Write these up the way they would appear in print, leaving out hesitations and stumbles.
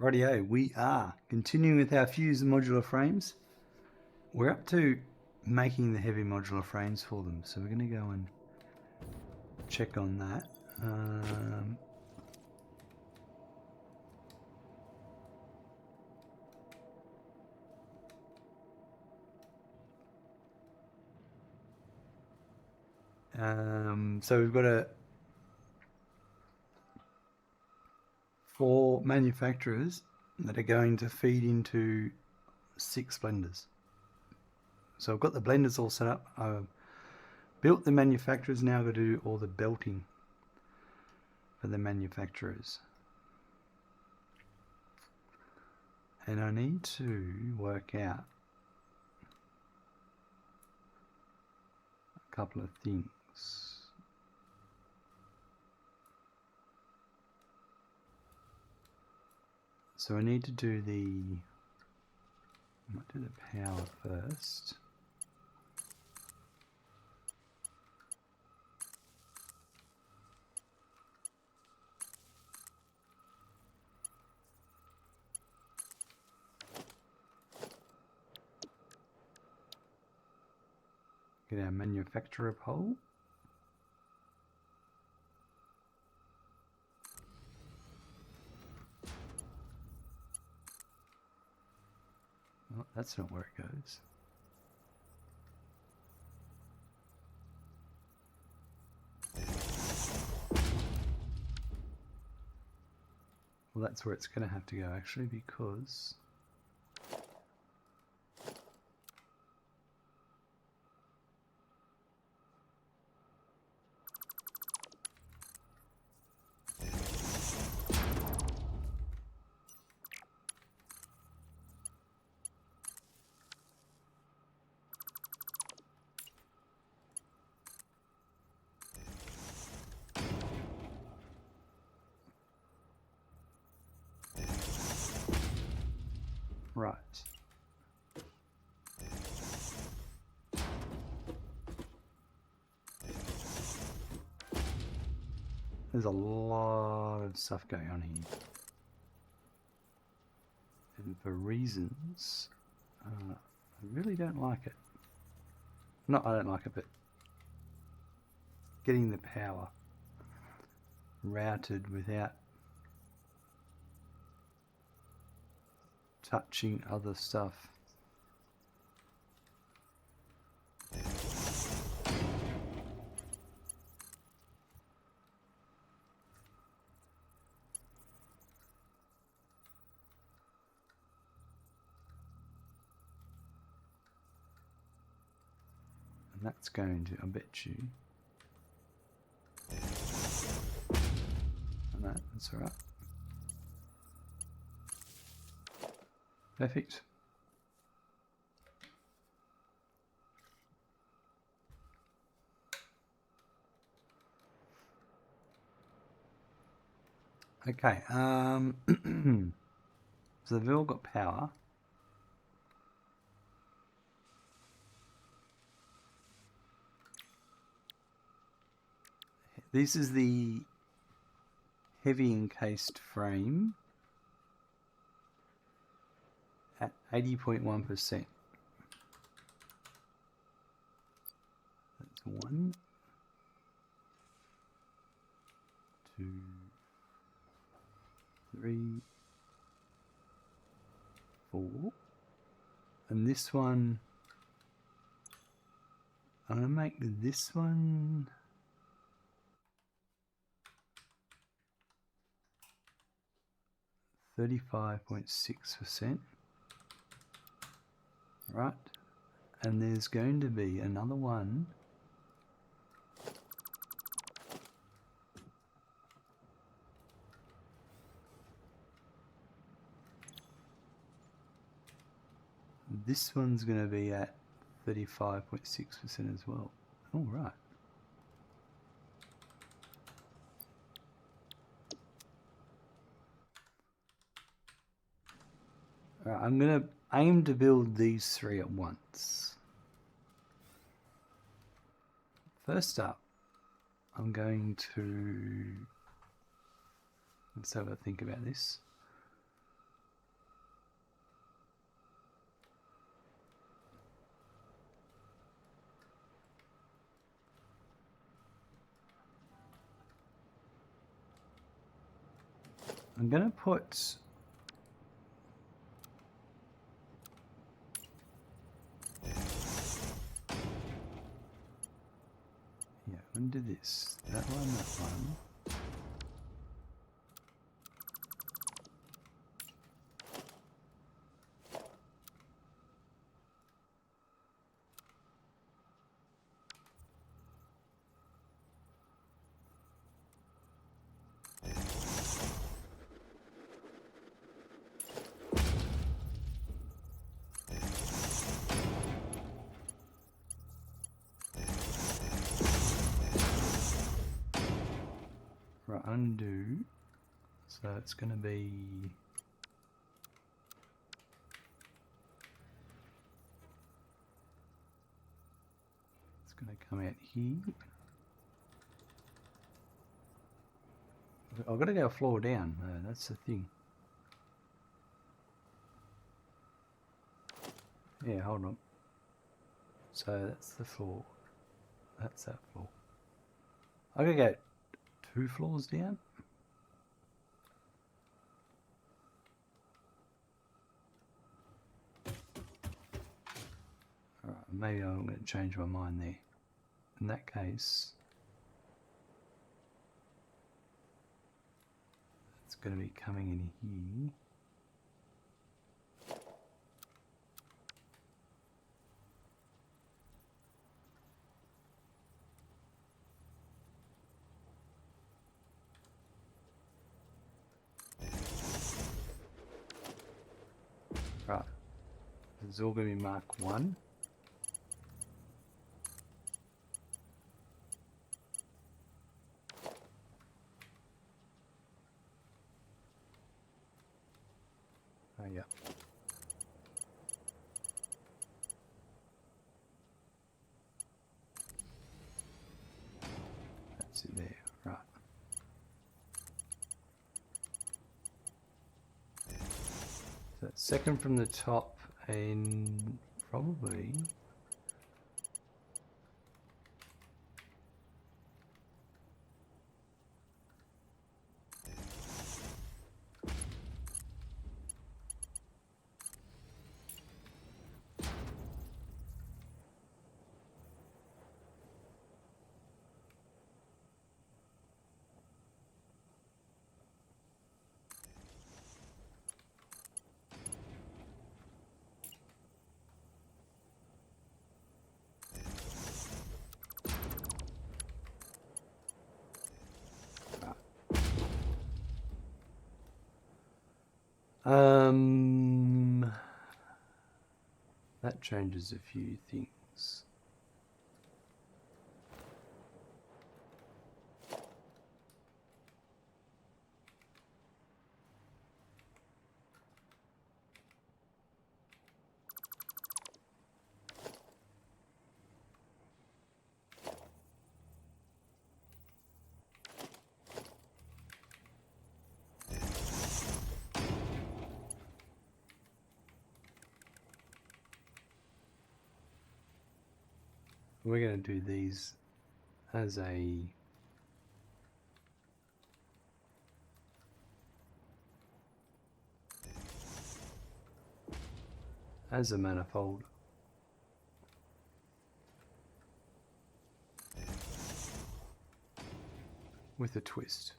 Rightio, we are continuing with our Fused Modular Frames. We're up to making the heavy modular frames for them, so we're going to go and check on that. So we've got 4 manufacturers that are going to feed into 6 blenders. So I've got the blenders all set up. I've built the manufacturers, now I've got to do all the belting for the manufacturers. And I need to work out a couple of things. So I need to do I might do the power first. Get our manufacturer pole. Oh, that's not where it goes. Well, that's where it's going to have to go actually, because right. There's a lot of stuff going on here. And for reasons, I really don't like it. Not I don't like it, but getting the power routed without touching other stuff. And that's going to, I bet you. No, that's all right. Perfect. Okay, so they've all got power. This is the heavy encased frame at 80.1%. That's 1, 2, 3, 4. And this one, I'm going to make this one 35.6%. Right, and there's going to be another one this one's going to be at 35.6% as well. All right. All right, I'm going to aim to build these 3 at once. First up, I'm going to, let's have a think about this. I'm going to put... Yeah, I'm going to do this. That one, that one. Right, undo. So it's going to be... It's going to come out here. I've got to go a floor down. That's the thing. Yeah, hold on. So that's the floor. That's that floor. I'm going to go 2 floors down. Alright, maybe I'm going to change my mind there. In that case, it's going to be coming in here. Right, this is all going to be Mark 1. Oh yeah. That's it there, right. So second from the top and probably that changes a few things. We're going to do these as a manifold. With a twist.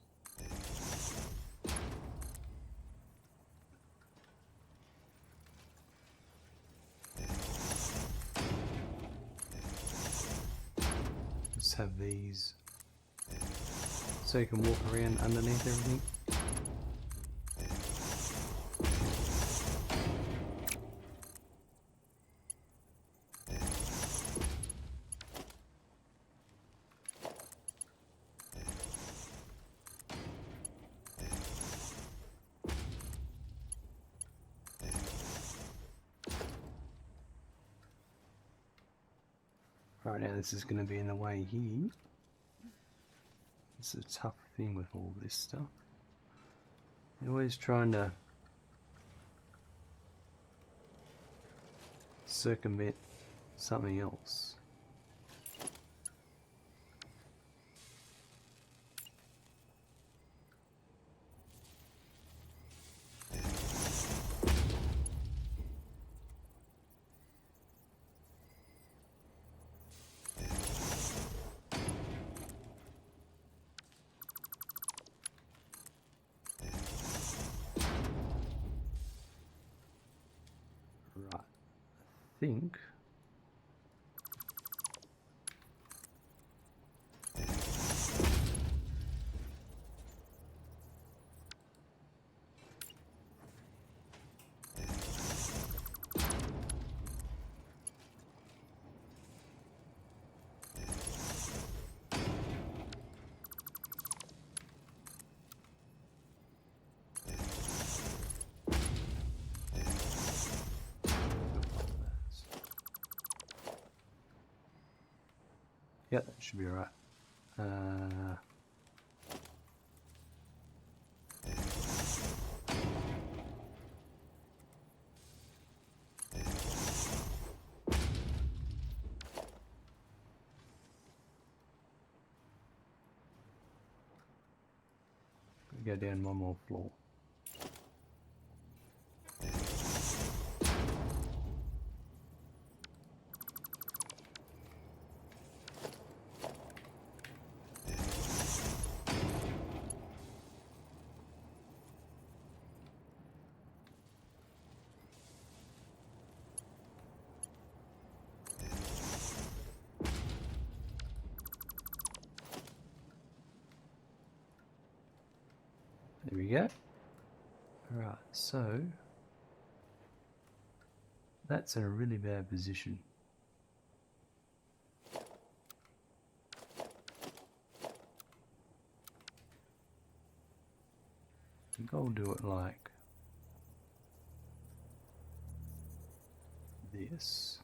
Just have these so you can walk around underneath everything. Right, now this is going to be in the way here. It's a tough thing with all this stuff. You're always trying to circumvent something else. think yeah, that should be alright. Go down one more floor. There we go. Alright, so that's in a really bad position. I think I'll do it like this.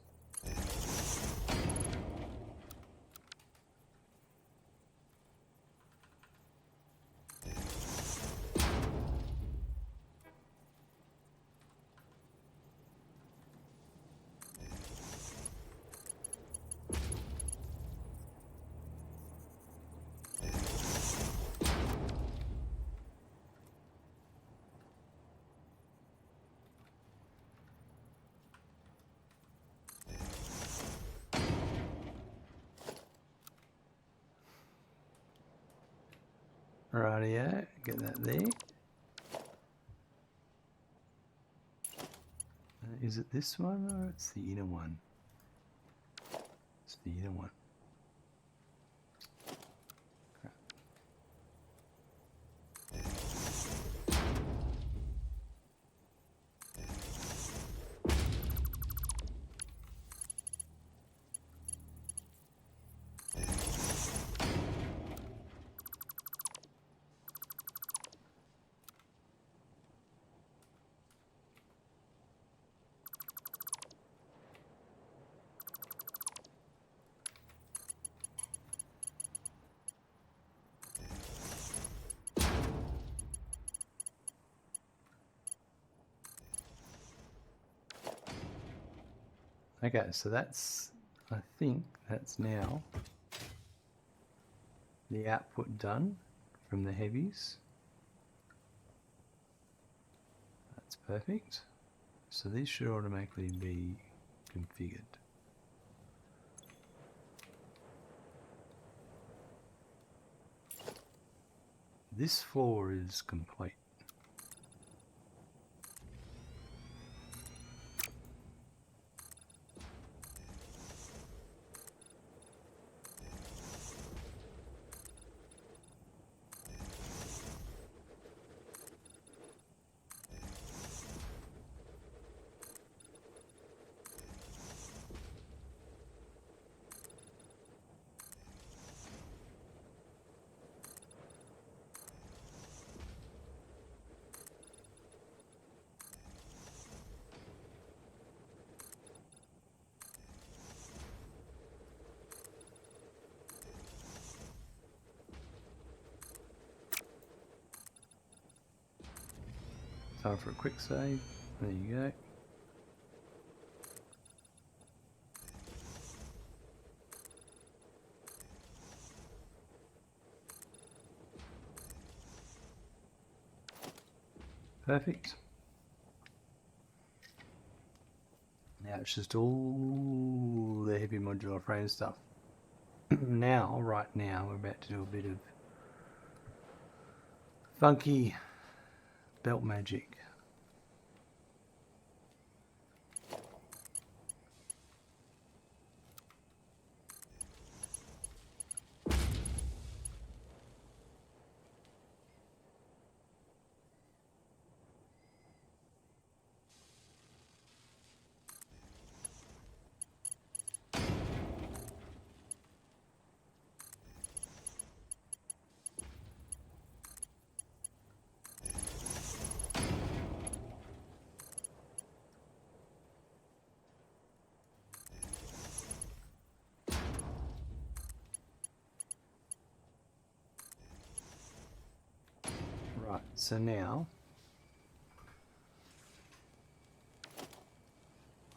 Rightio, get that there. Is it this one or it's the inner one? It's the inner one. Crap. Okay, so that's, I think that's now the output done from the heavies. That's perfect. So these should automatically be configured. This floor is complete. Time for a quick save. There you go. Perfect. Now it's just all the heavy modular frame stuff. Now, right now, we're about to do a bit of funky belt magic. So now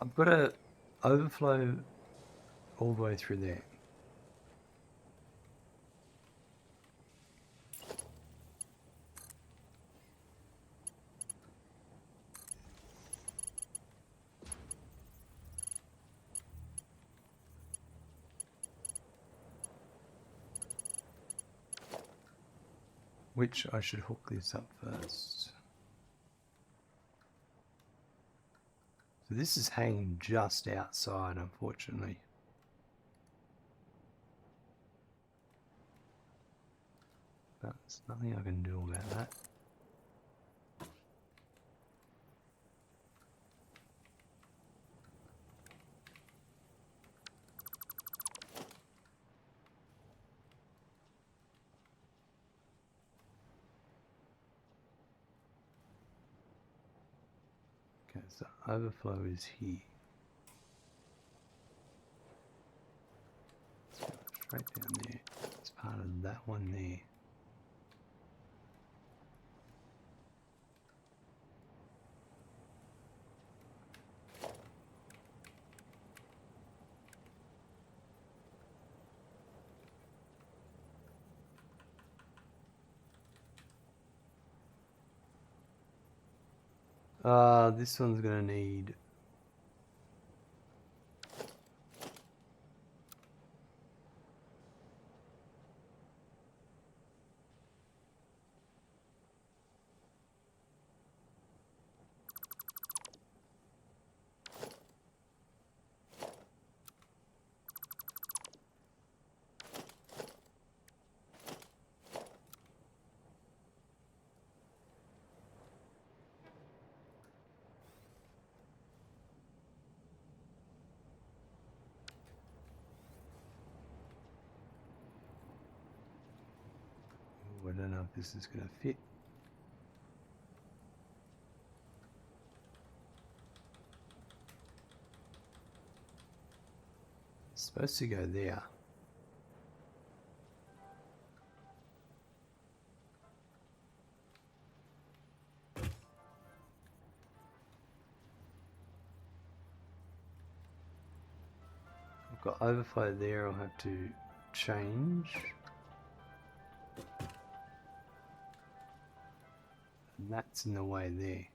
I've got a overflow all the way through there. Which I should hook this up first. So this is hanging just outside, unfortunately. But there's nothing I can do about that. Okay, so overflow is here. Let's go straight down there. It's part of that one there. This one's gonna need I don't know if this is going to fit. It's supposed to go there. I've got overflow there, I'll have to change. And that's in the way there.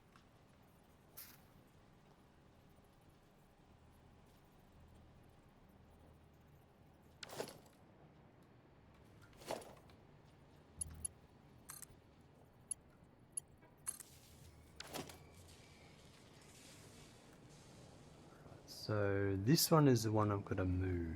So this one is the one I've got to move.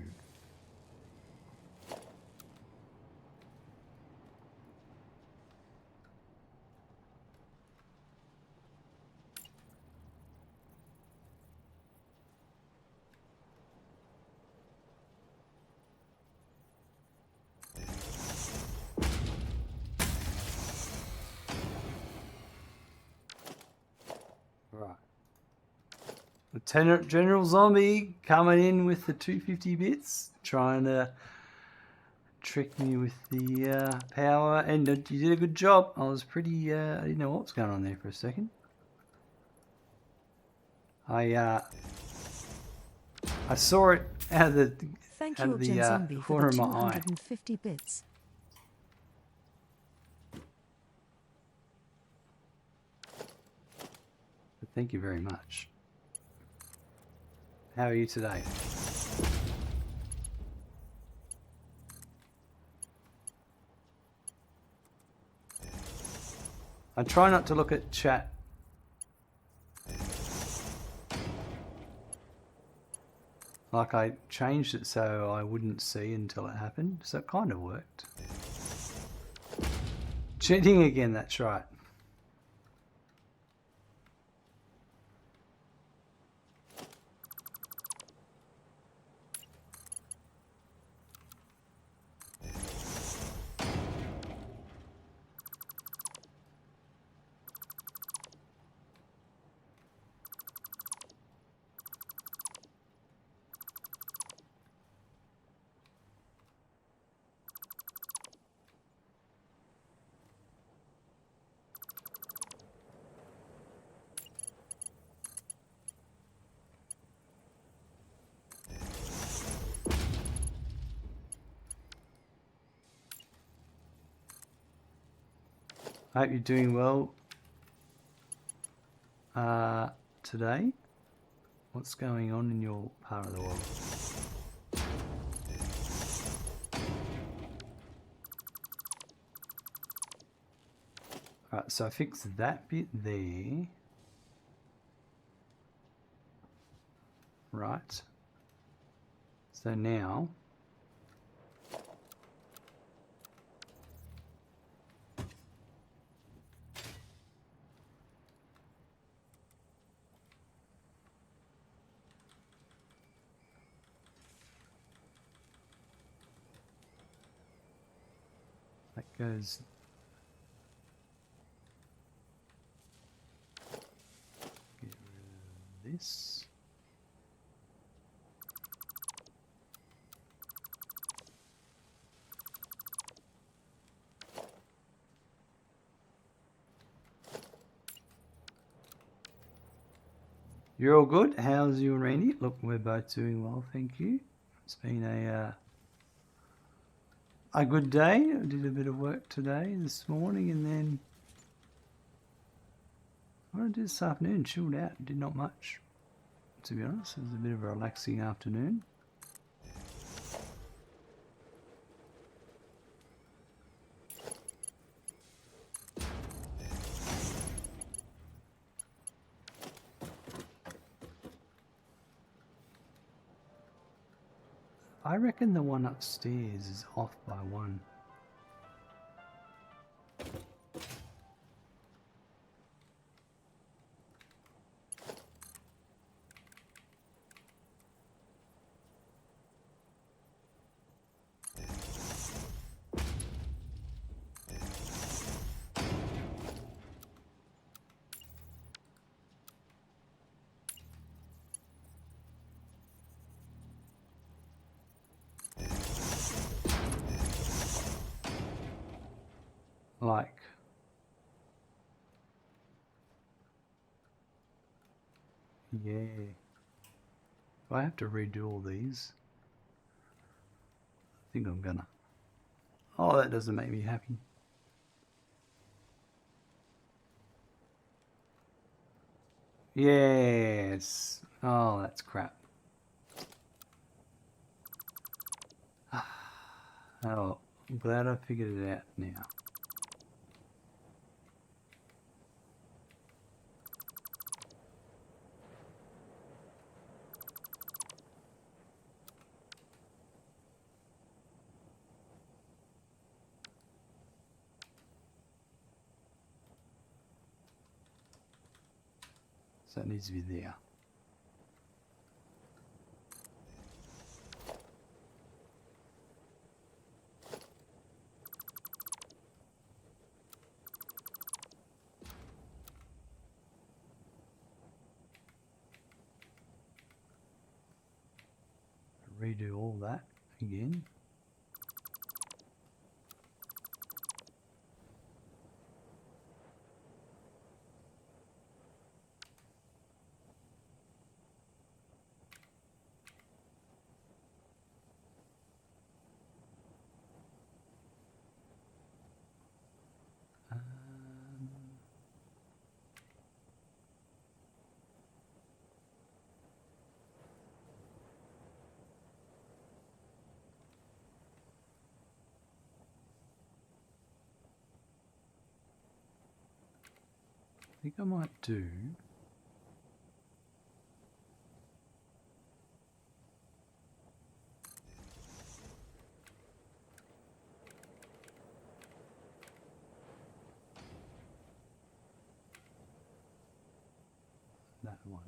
Right. Lieutenant General Zombie coming in with the 250 bits, trying to trick me with the power, and you did a good job. I was pretty, I didn't know what was going on there for a second. I saw it out of the, corner of my eye. 250 bits. But thank you very much. How are you today? I try not to look at chat. Like I changed it so I wouldn't see until it happened, so it kind of worked. Cheating again, that's right. I hope you're doing well today. What's going on in your part of the world? Alright, so I fixed that bit there. Right. So now that goes. Get rid of this. You're all good? How's you and Randy? Look, we're both doing well, thank you. It's been a good day. I did a bit of work today, this morning, and then what did I do this afternoon? Chilled out, did not much, to be honest. It was a bit of a relaxing afternoon. I reckon the one upstairs is off by one. Like, yeah. Do I have to redo all these? I think I'm gonna. Oh, that doesn't make me happy. Yes. Oh, that's crap. Oh, I'm glad I figured it out now. So it needs to be there. Redo all that again. I think I might do that one.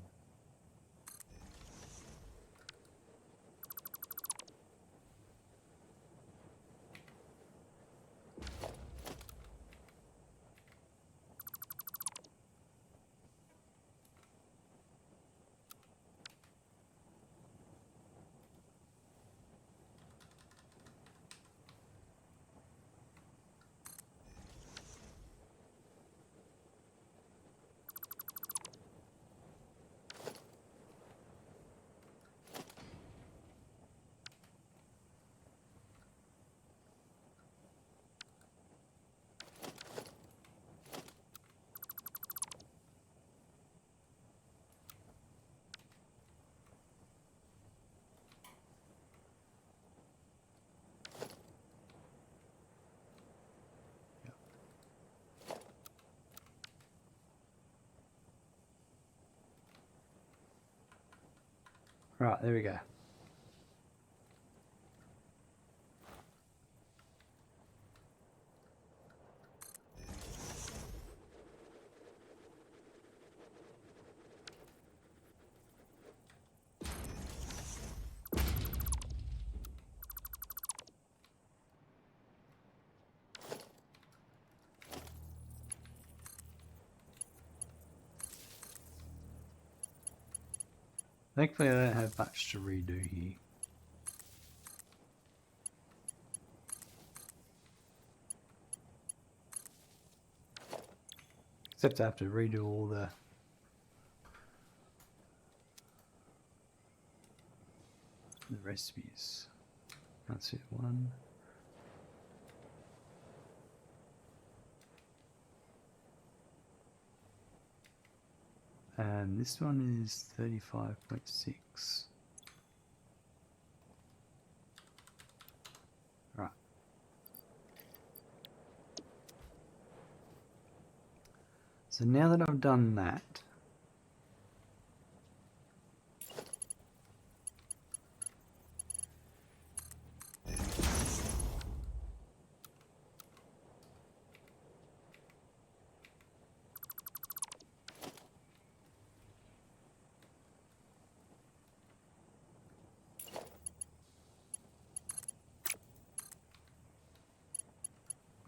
Right, there we go. Thankfully I don't have much to redo here. Except I have to redo all the recipes. That's it, one. And this one is 35.6. Right. So now that I've done that,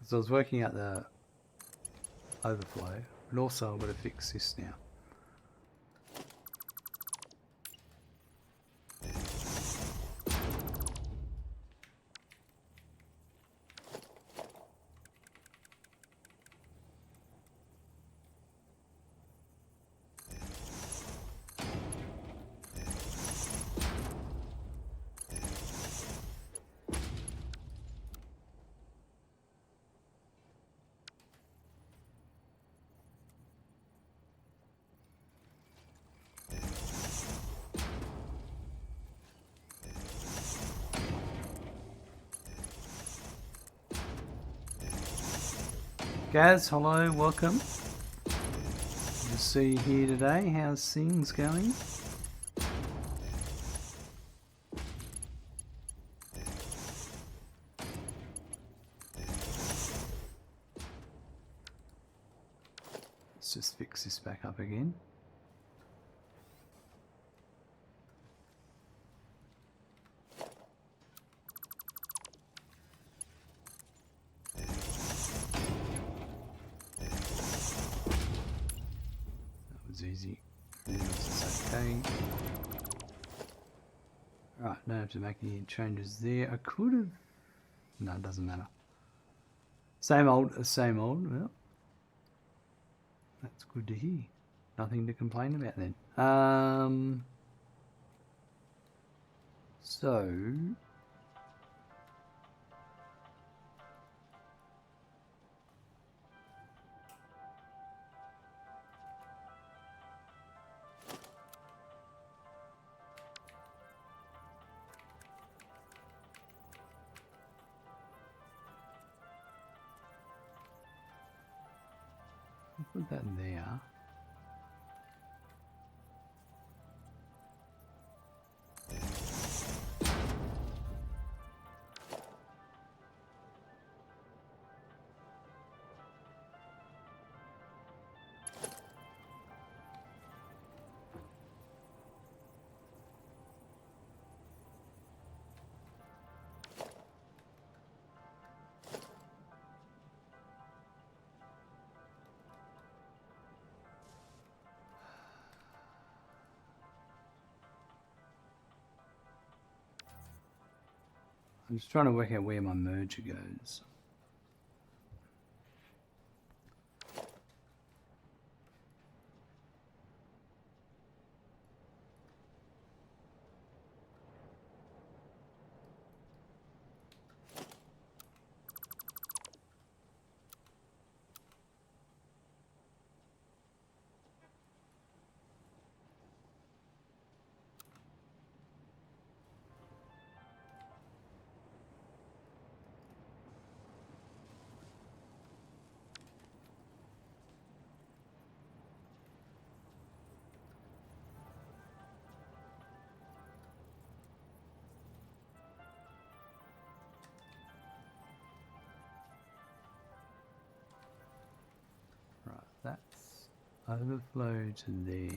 so I was working out the overflow, but also I've got to fix this now. Gaz, hello, welcome. Good to see you here today. How's things going? Let's just fix this back up again. Easy. Everything else is okay. Right, don't have to make any changes there. I could have. No, it doesn't matter. Same old, same old. Well, that's good to hear. Nothing to complain about then. So. Put that in there. I'm just trying to work out where my merger goes. overflow to there.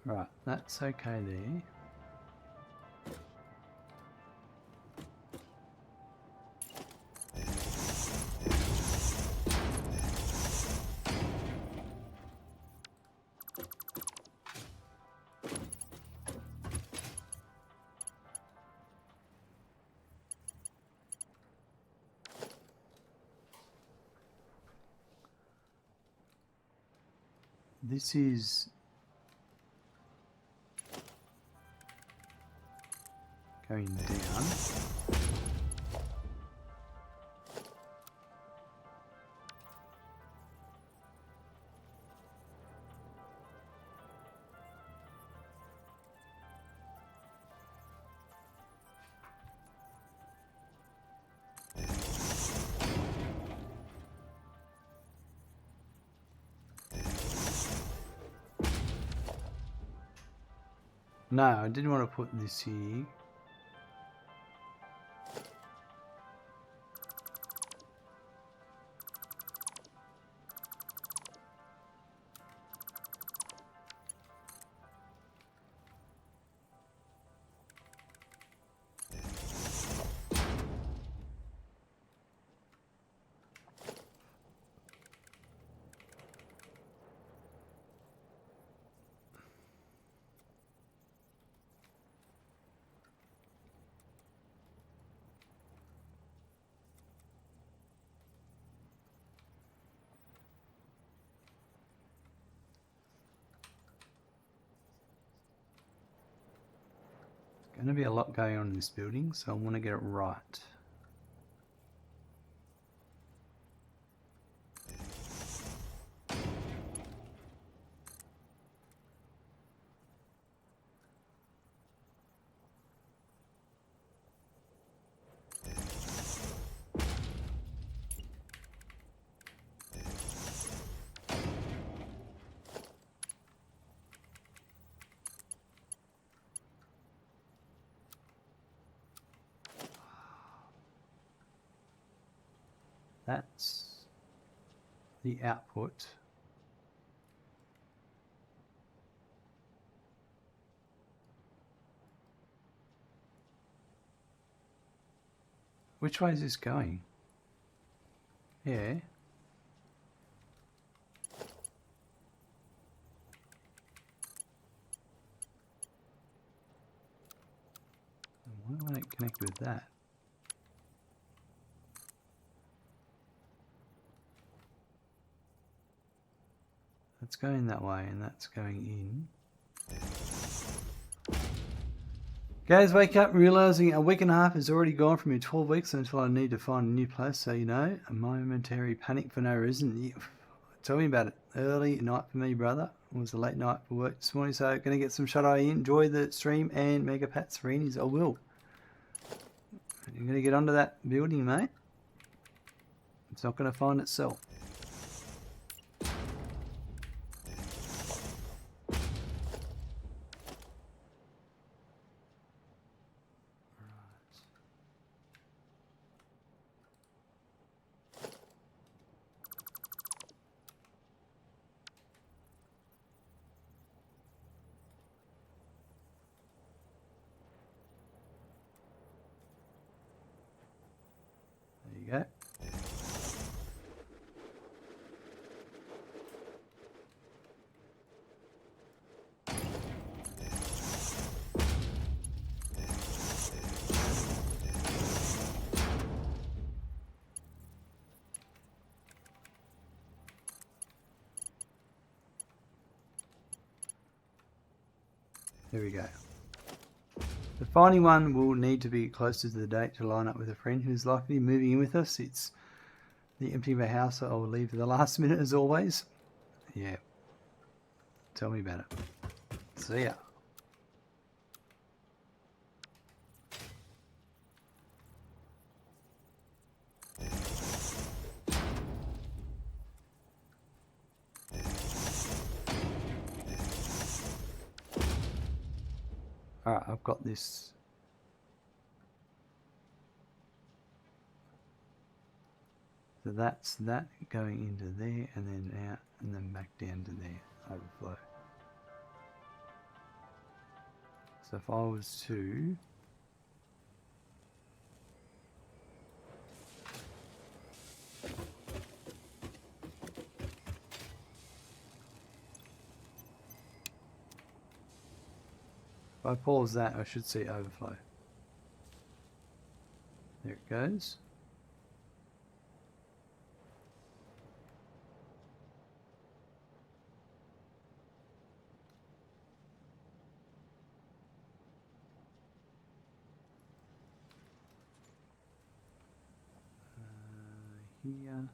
Right, that's okay there. This is going down. No, I didn't want to put this here. Going to be a lot going on in this building, so I want to get it right. That's the output. Which way is this going? Yeah. Why won't it connect with that? That's going that way and that's going in. Guys, wake up realizing a week and a half has already gone from your 12 weeks until I need to find a new place, so you know, a momentary panic for no reason. Tell me about it. Early night for me, brother. It was a late night for work this morning, so going to get some shut-eye in. Enjoy the stream and Mega Pat Serenis. I will. You're going to get onto that building, mate. It's not going to find itself. There you go. There we go. The finding one will need to be closer to the date to line up with a friend who's likely moving in with us. It's The empty of a house I will leave at the last minute as always. Yeah. Tell me about it. See ya. Alright, I've got this. So that's that going into there and then out and then back down to there, overflow. So if I was to if I pause that, I should see overflow. There it goes. Here.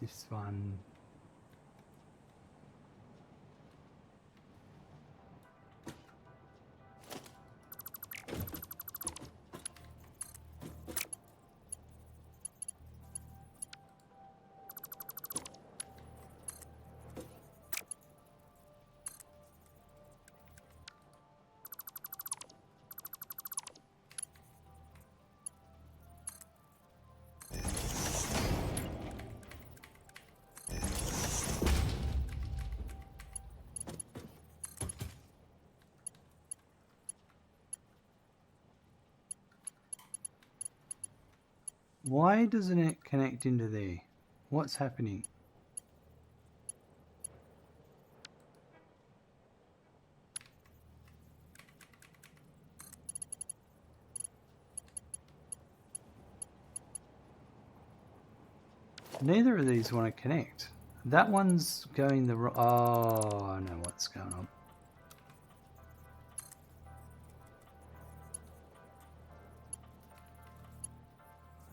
This one. Why doesn't it connect into there? What's happening? Neither of these want to connect. That one's going the wrong... Oh, I know what's going on.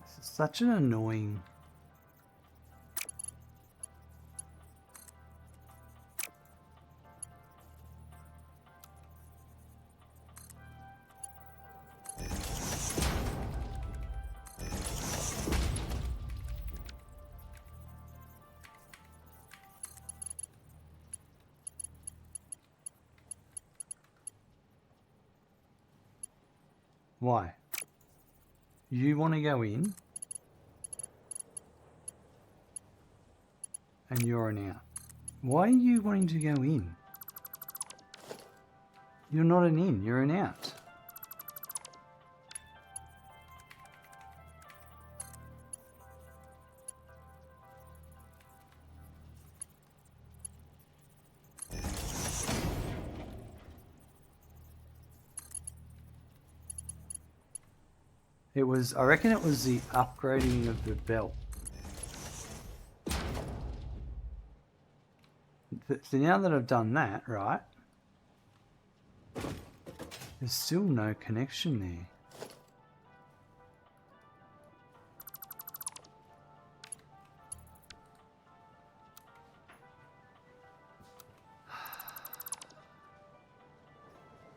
This is such an annoying... Why? You want to go in and you're an out. Why are you wanting to go in? You're not an in, you're an out. It was, I reckon it was the upgrading of the belt. So now that I've done that, right, there's still no connection there.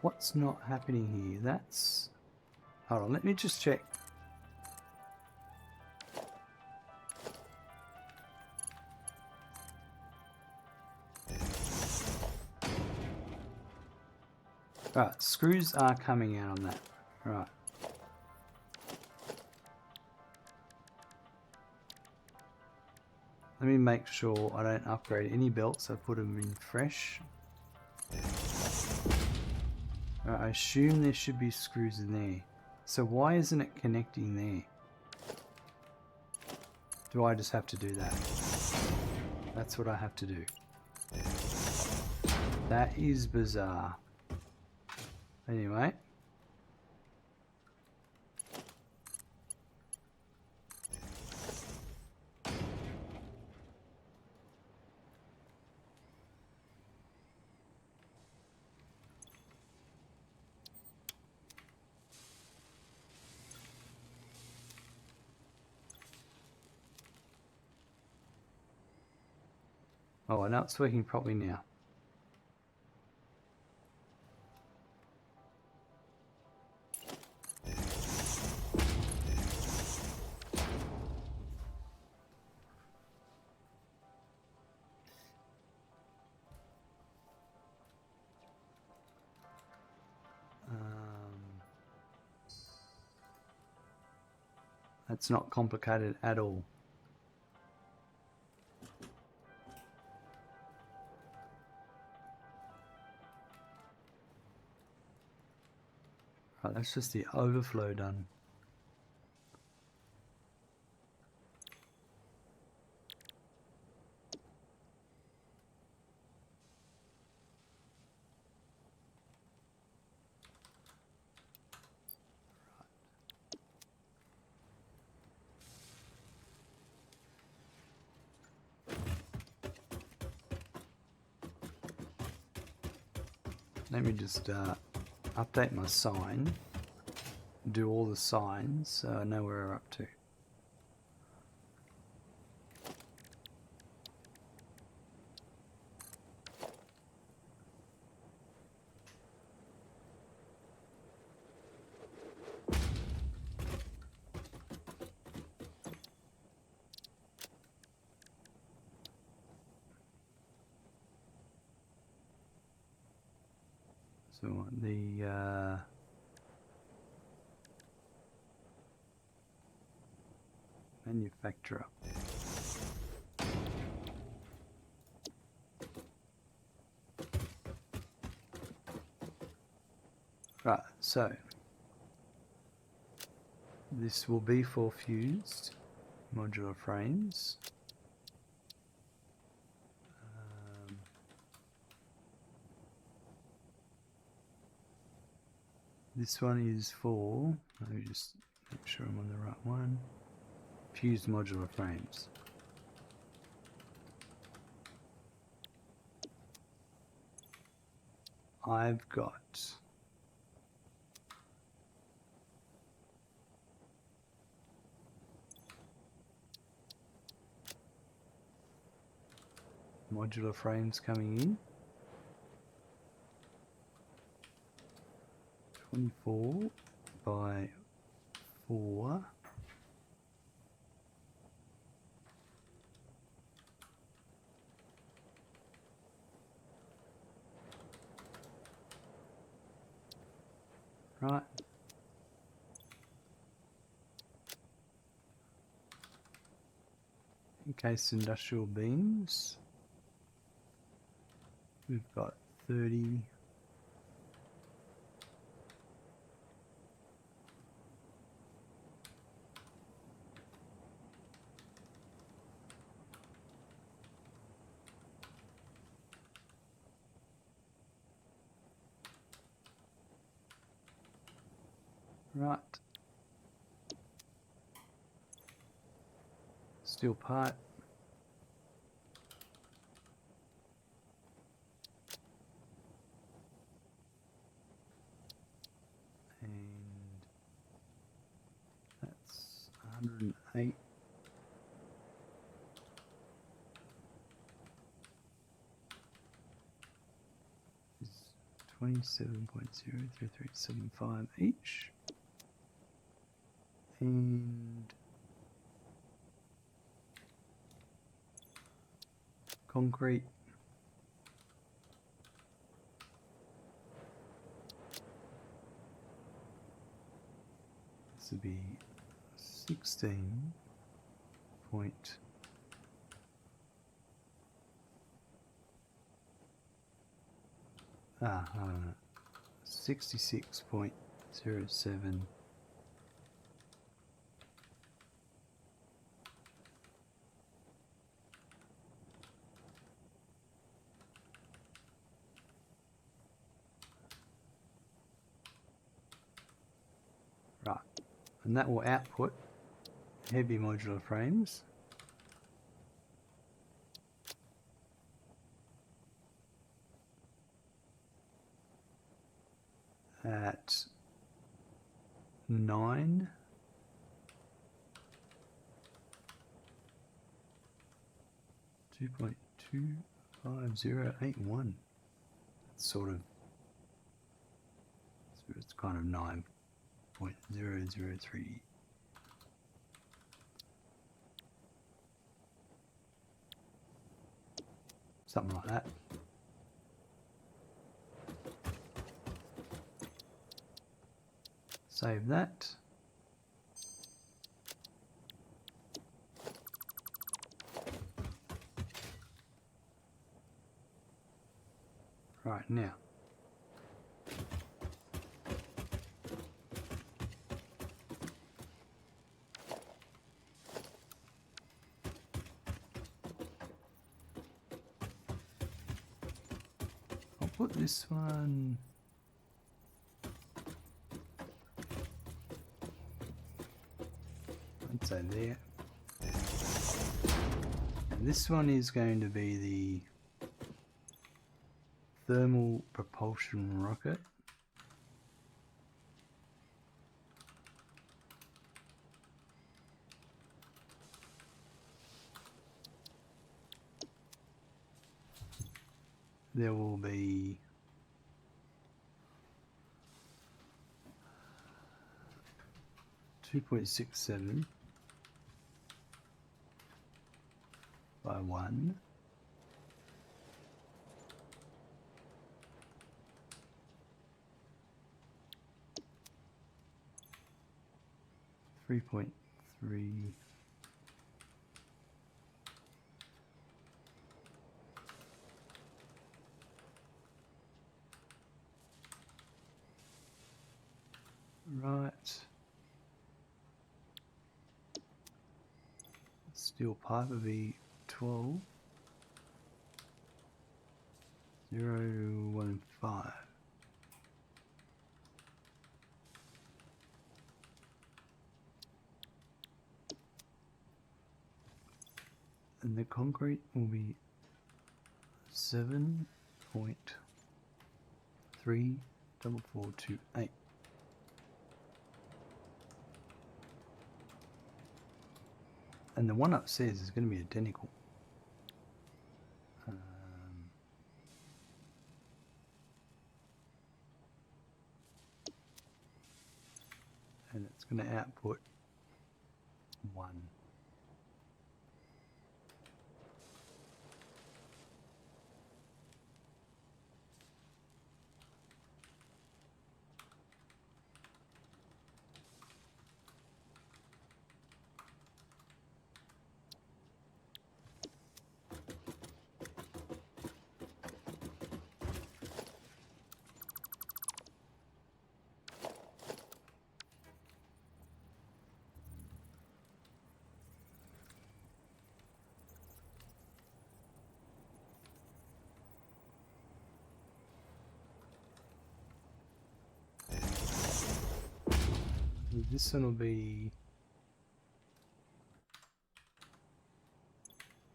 What's not happening here? That's... Hold on, let me just check. Right, screws are coming out on that. Right. Let me make sure I don't upgrade any belts. I put them in fresh. Right, I assume there should be screws in there. So why isn't it connecting there? Do I just have to do that? That's what I have to do. That is bizarre. Anyway. Oh, I know it's working properly now. That's not complicated at all. Right, that's just the overflow done. Let me just update my sign, do all the signs so I know where we're up to. So the manufacturer. Right, so this will be for fused modular frames. This one is for, let me just make sure I'm on the right one, fused modular frames. I've got modular frames coming in. 24 by 4. Right. Encased industrial beams. We've got 30. Right. Steel pipe. And that's 108. Is 27.03375 each. And concrete. This would be 16 point 66.07. and that will output heavy modular frames. At 9 2.25081. It's sort of, it's kind of 9.003. Something like that. Save that. Right, now I'll put this one I'd say there. And this one is going to be the thermal propulsion rocket. There will be 2.67 by 1. Three point three. Right. Steel pipe will be 12. 015. And the concrete will be 7.34428. And the one upstairs is going to be identical. And it's going to output 1. This one will be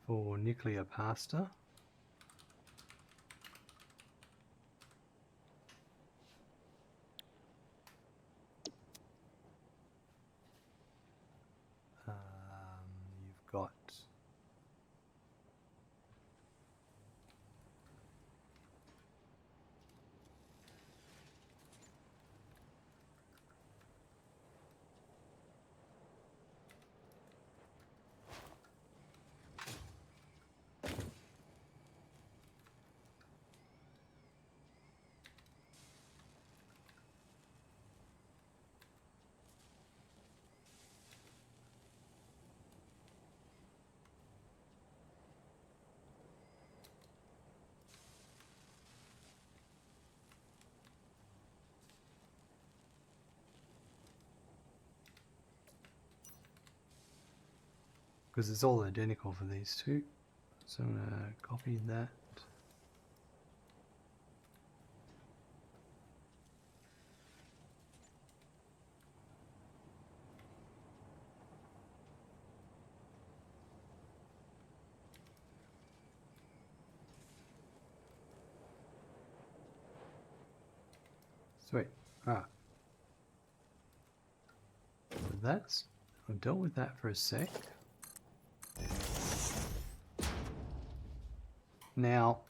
for nuclear pasta. You've got because it's all identical for these two. So I'm going to copy that. Sweet. Alright. So that's... I've dealt with that for a sec. Now,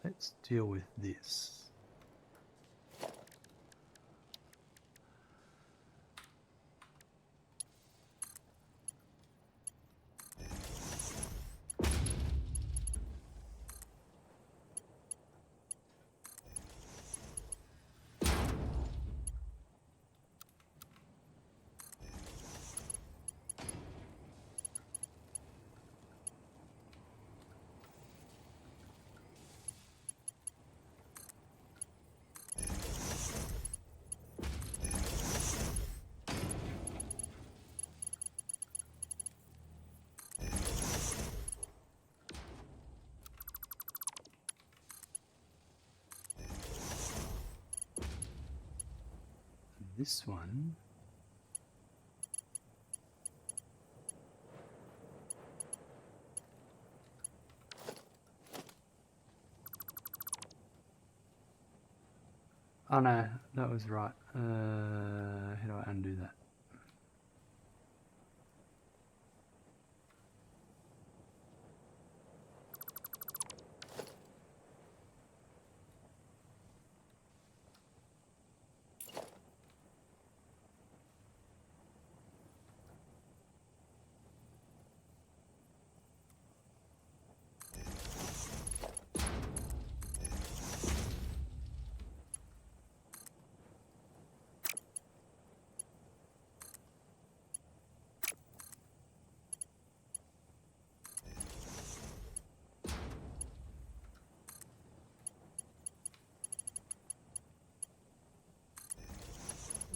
let's deal with this. This one, oh no, that was right. How do I undo that?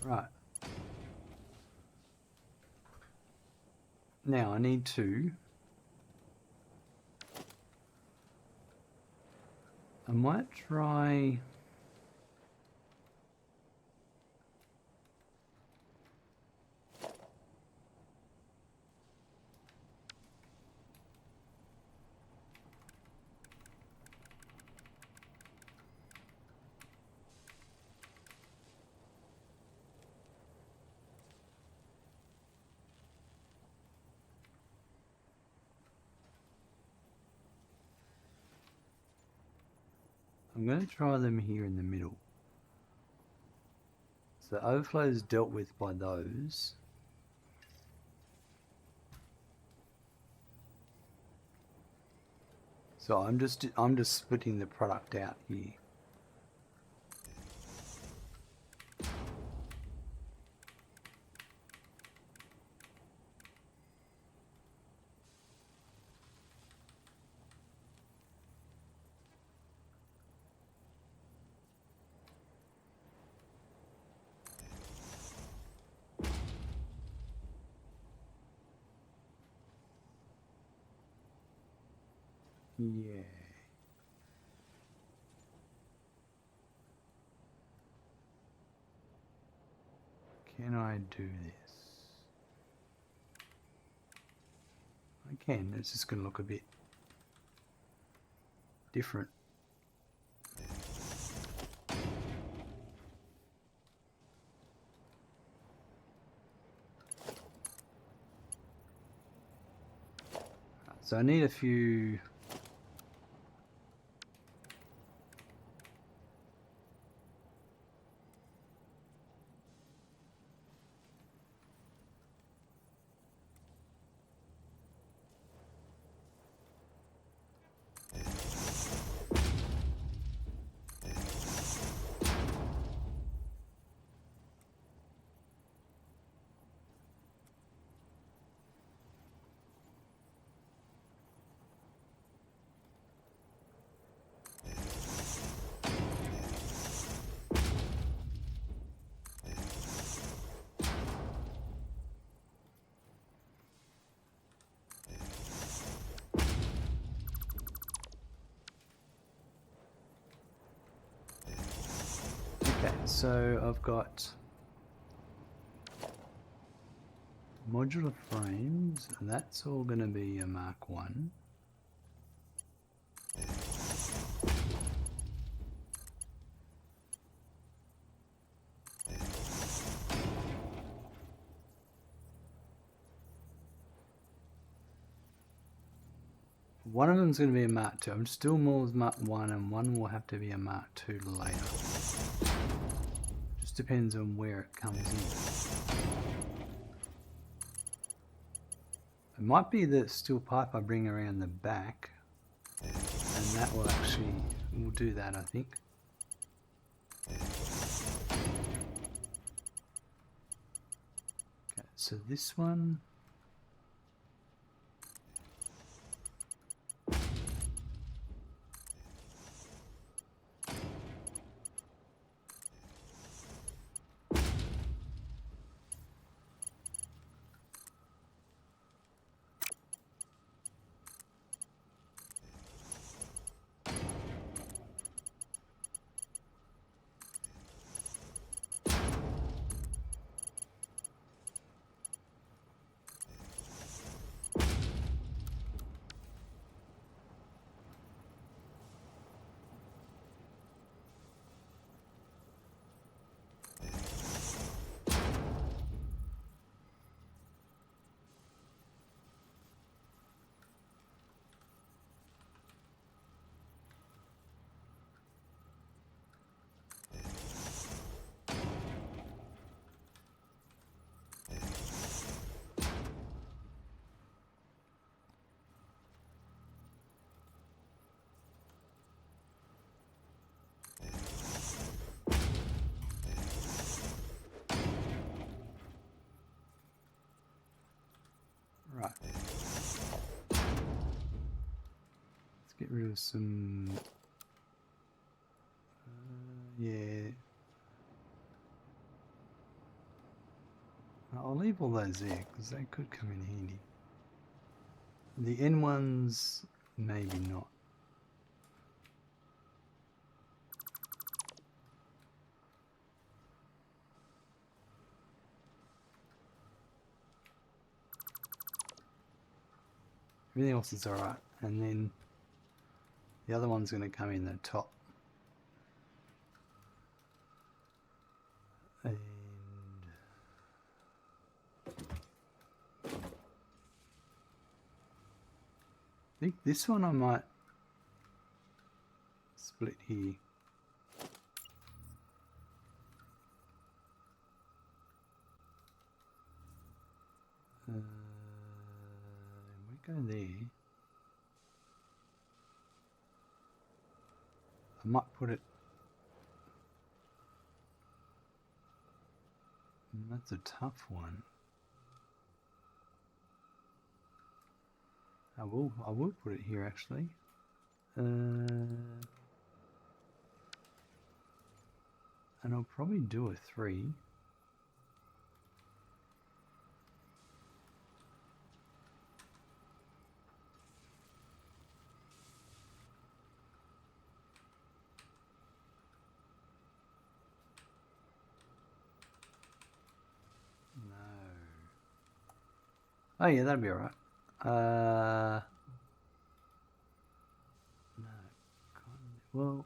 Right. Now I need to... I might try... I'm going to try them here in the middle. So the overflow is dealt with by those. So I'm just splitting the product out here. Yeah. Can I do this? I can. It's just going to look a bit different. So I need a few... Okay, so I've got modular frames, and that's all going to be a Mark 1. one of them's going to be a Mark 2. I'm just doing more with Mark 1 and one will have to be a Mark 2 later. Just depends on where it comes in. It might be the steel pipe I bring around the back, and that will actually, we'll do that, I think. Okay, so this one, right. Let's get rid of some, yeah. I'll leave all those there because they could come in handy. The N ones, maybe not. Everything else is alright, and then the other one's going to come in the top. And I think this one I might split here. Go there. I might put it. That's a tough one. I will put it here actually. And I'll probably do a 3. Oh yeah, that'd be alright. No. Well,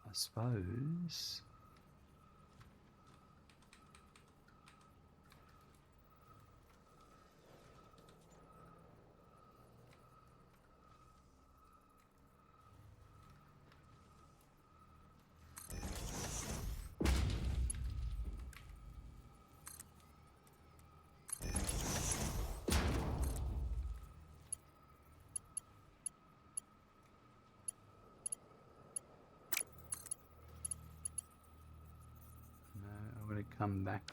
I suppose. Come back.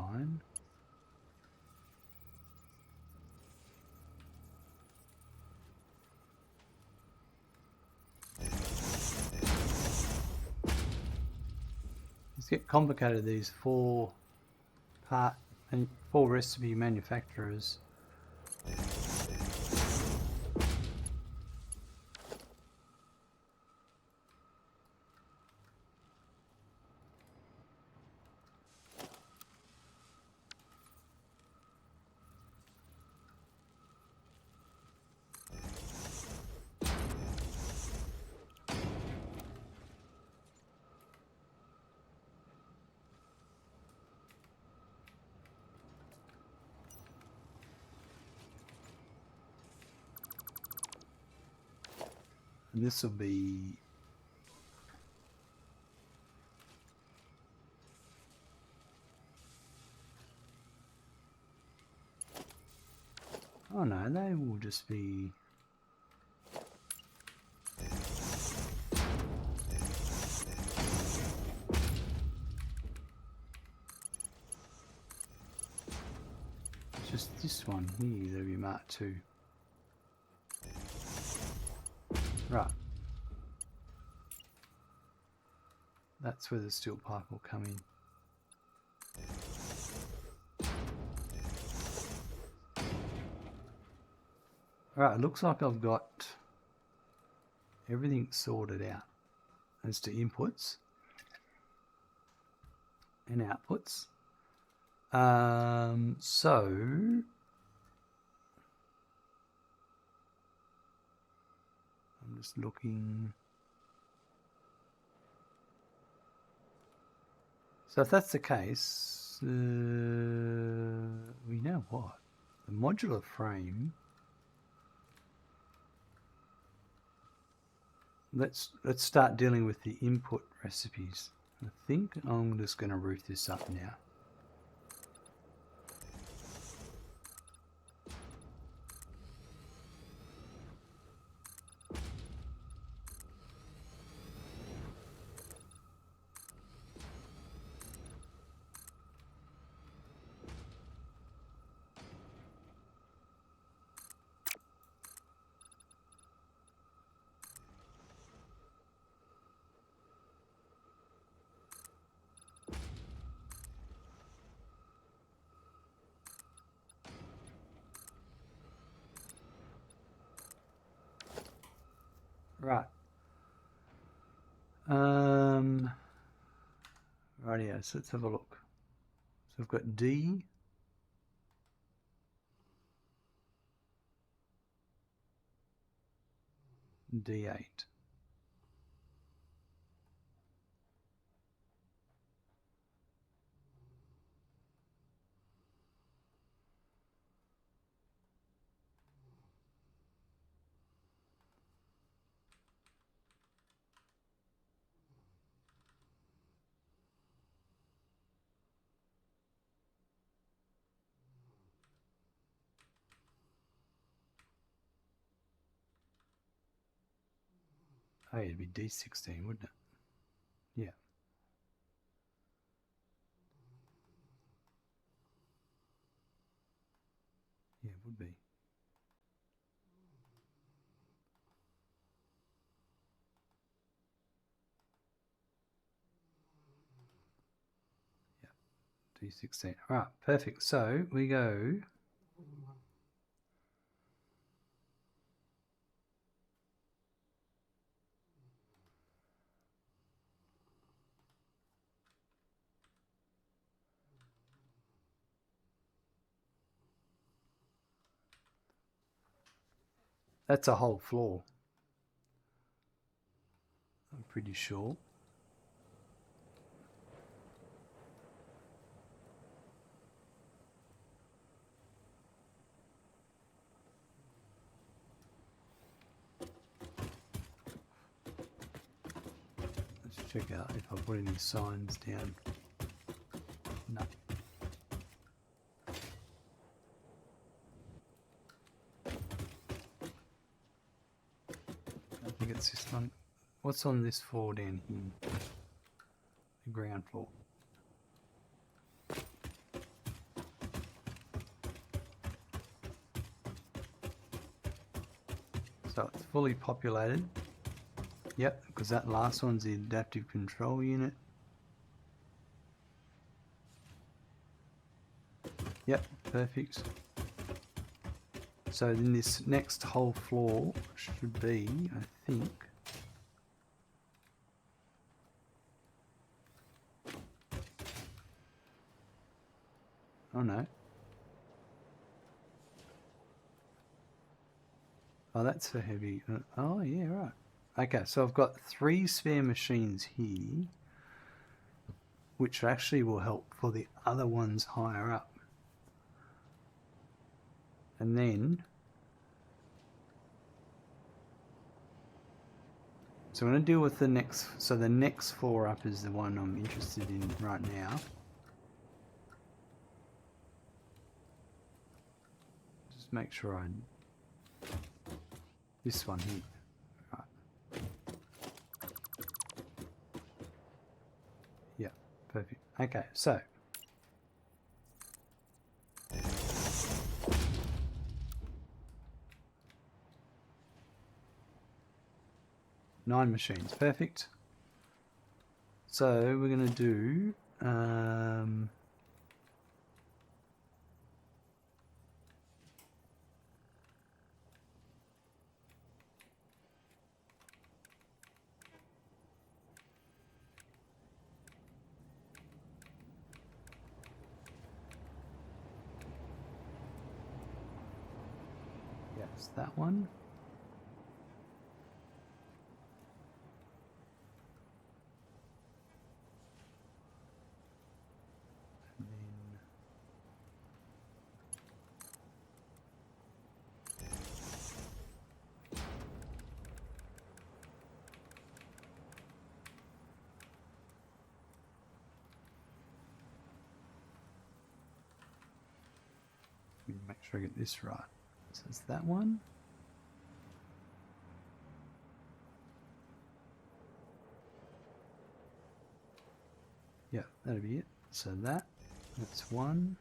fine. It's get complicated, these four recipe manufacturers. And this will be oh no, they will just be just this one here, that'll be Mark II. Right. That's where the steel pipe will come in. Right, it looks like I've got everything sorted out as to inputs and outputs. So I'm just looking. So if that's the case, we know what the modular frame. Let's start dealing with the input recipes. I think I'm just going to roof this up now. Right. Rightio, so let's have a look. So I've got D. D8. Oh, it'd be D16, wouldn't it? Yeah. Yeah, it would be. Yeah, D16. All right, perfect. So we go. That's a whole floor. I'm pretty sure. Let's check out if I put any signs down. No. I think it's this one. What's on this floor down here? The ground floor. So it's fully populated. Yep, because that last one's the adaptive control unit. Yep, perfect. So then this next whole floor should be, I think, oh no. Oh, that's for heavy. Oh, yeah, right. Okay, so I've got 3 spare machines here, which actually will help for the other ones higher up. And then, so I'm going to deal with the next, so the next floor up is the one I'm interested in right now. Just make sure this one here. Right. Yeah, perfect. Okay, so nine machines, perfect. So we're going to do yes, that one. And then make sure I get this right. So it's that one. Yeah, that'll be it. So that's one.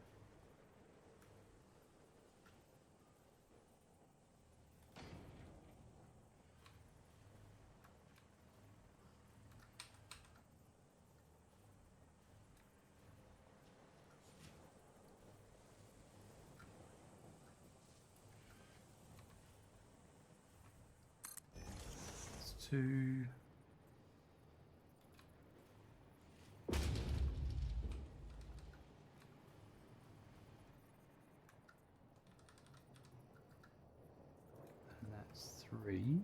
That's two. And that's three.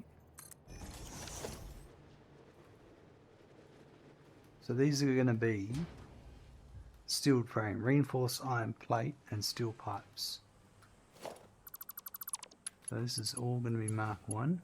So these are going to be steel frame, reinforced iron plate and steel pipes. So this is all going to be Mark 1.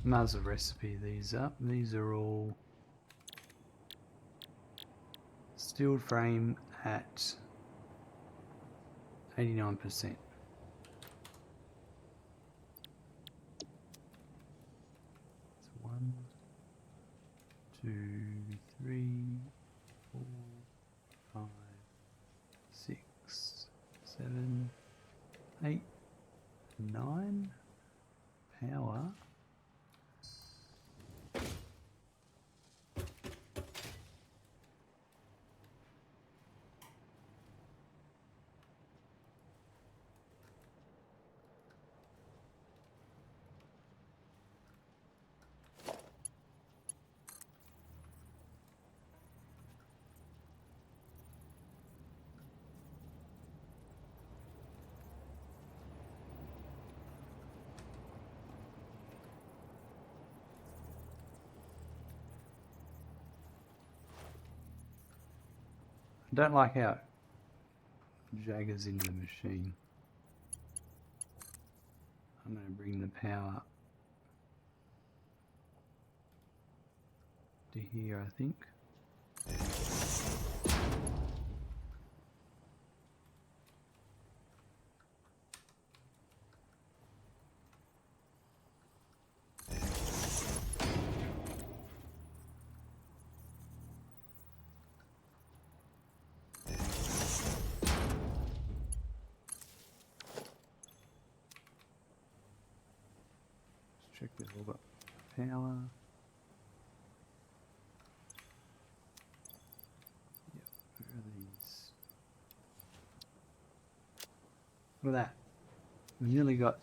Might as well recipe these up. These are all steel frame at 89%. So 1, 2, 3, 4, 5, 6, 7, 8, 9. Power. I don't like how it jaggers into the machine. I'm going to bring the power to here, I think. Check we've all got power. Yep, where are these? Look at that. We nearly got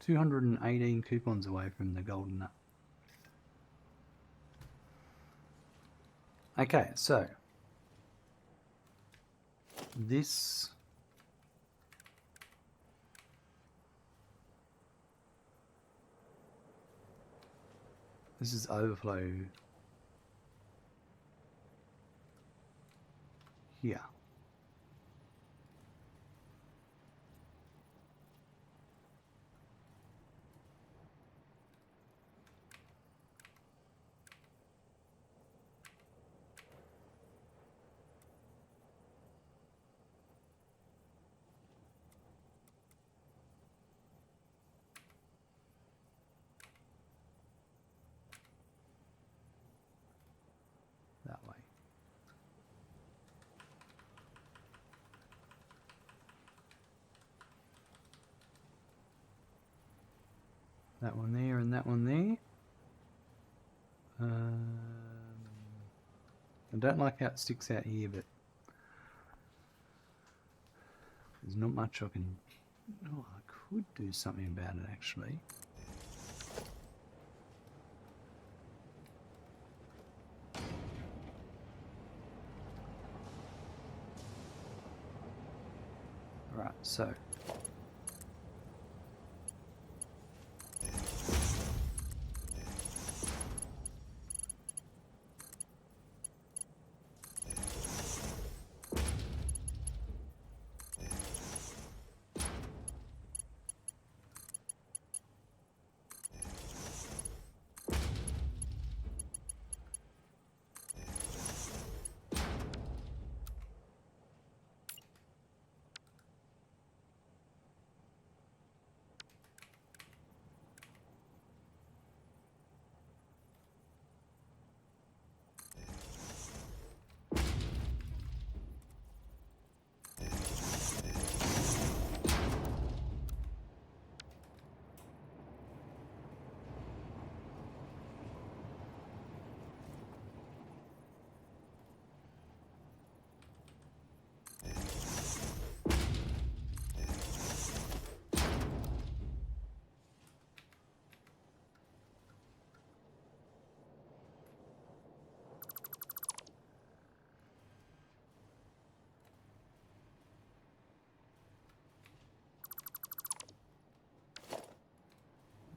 218 coupons away from the golden nut. Okay, so this is overflow here. That way. That one there and that one there. I don't like how it sticks out here, but there's not much I can... Oh, I could do something about it actually. Right, so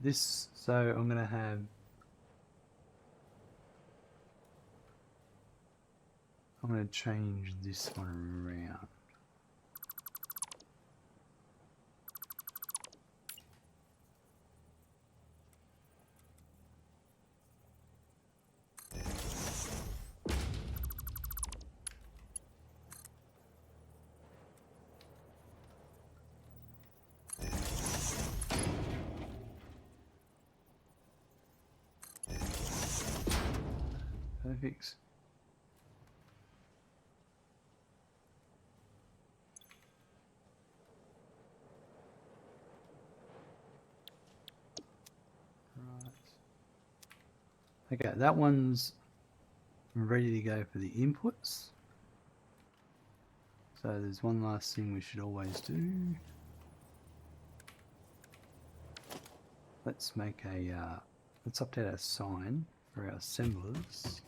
this, so I'm going to have I'm going to change this one around. Perfect. Right. Okay, that one's ready to go for the inputs. So there's one last thing we should always do. Let's make a let's update our sign for our assemblers.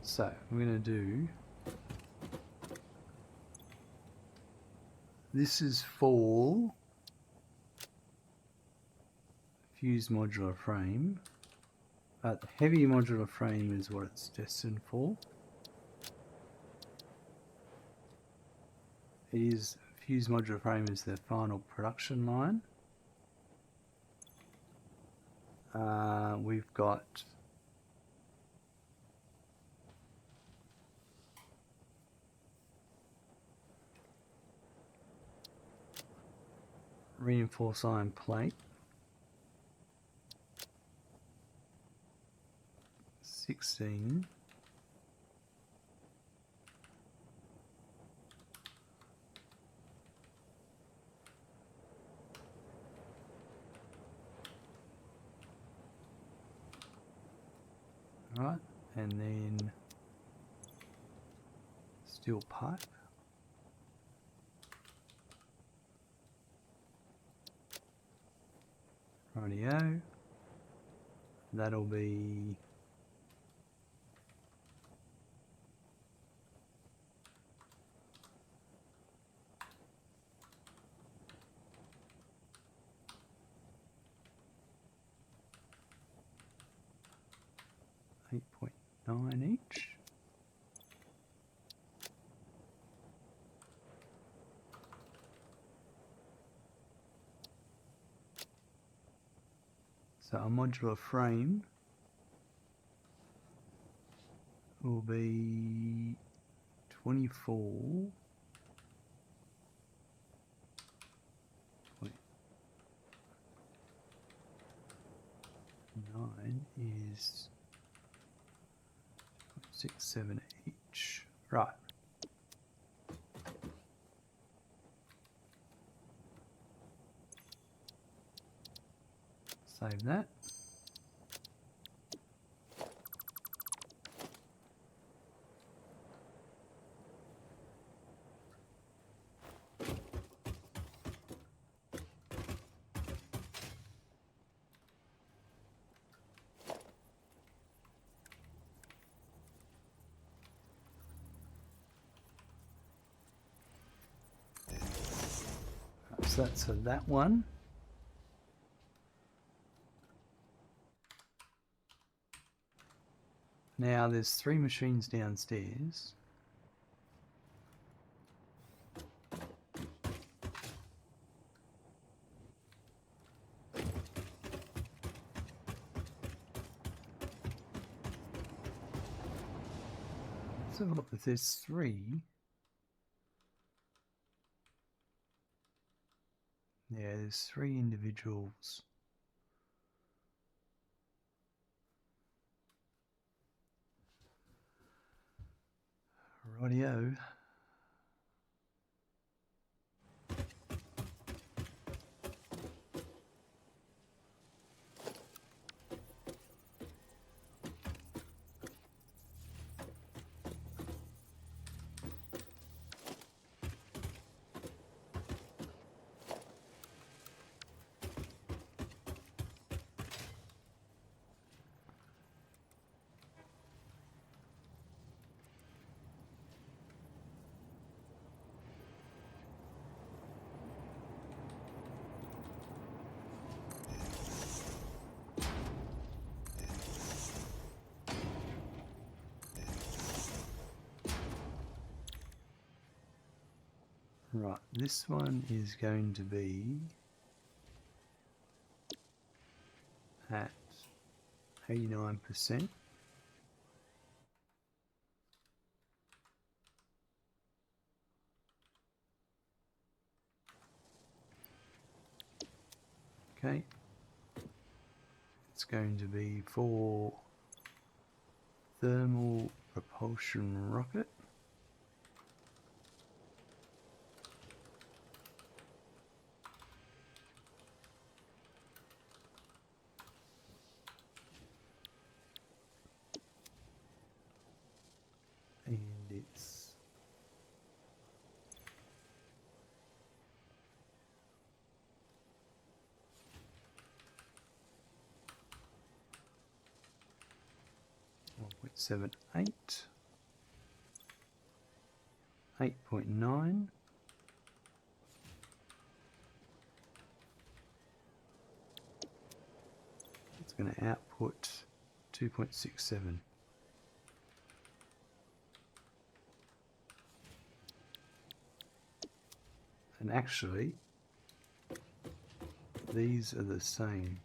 So I'm going to do, this is for Fused Modular Frame, but the heavy modular frame is what it's destined for. It is, Fused Modular Frame is the final production line. We've got reinforced iron plate, 16, right, and then steel pipe, rightio, that'll be 8.9 each. So a modular frame will be 24.9 is 6, 7 each. Right. Save that. So that's for that one. Now there's 3 machines downstairs. Let's have a look if there's 3. Yeah, there's 3 individuals. Rightio. Right, this one is going to be at 89%. Okay, it's going to be for thermal propulsion rocket. And it's 1.78. 8.9. It's going to output 2.67. And actually, these are the same.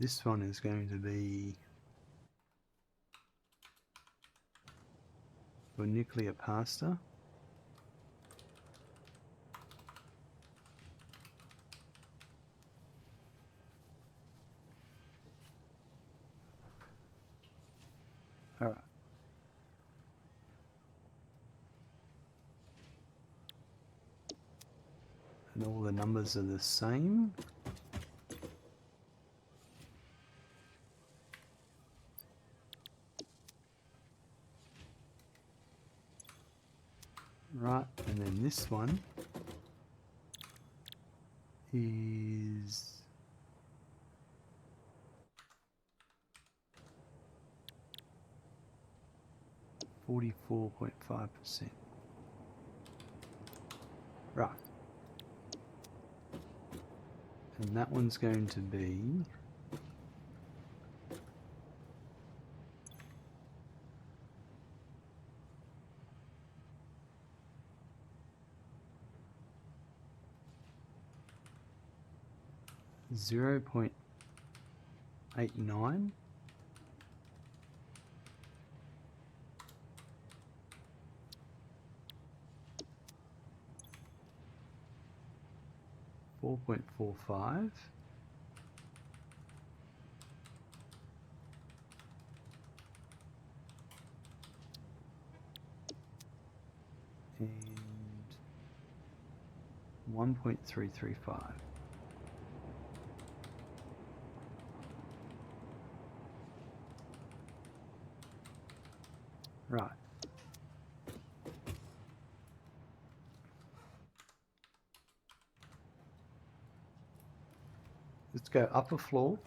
This one is going to be for nuclear pasta. All right. And all the numbers are the same. Right, and then this one is 44.5%. Right. And that one's going to be 0.89. $4.45 and 1.335. Right. Let's go upper floor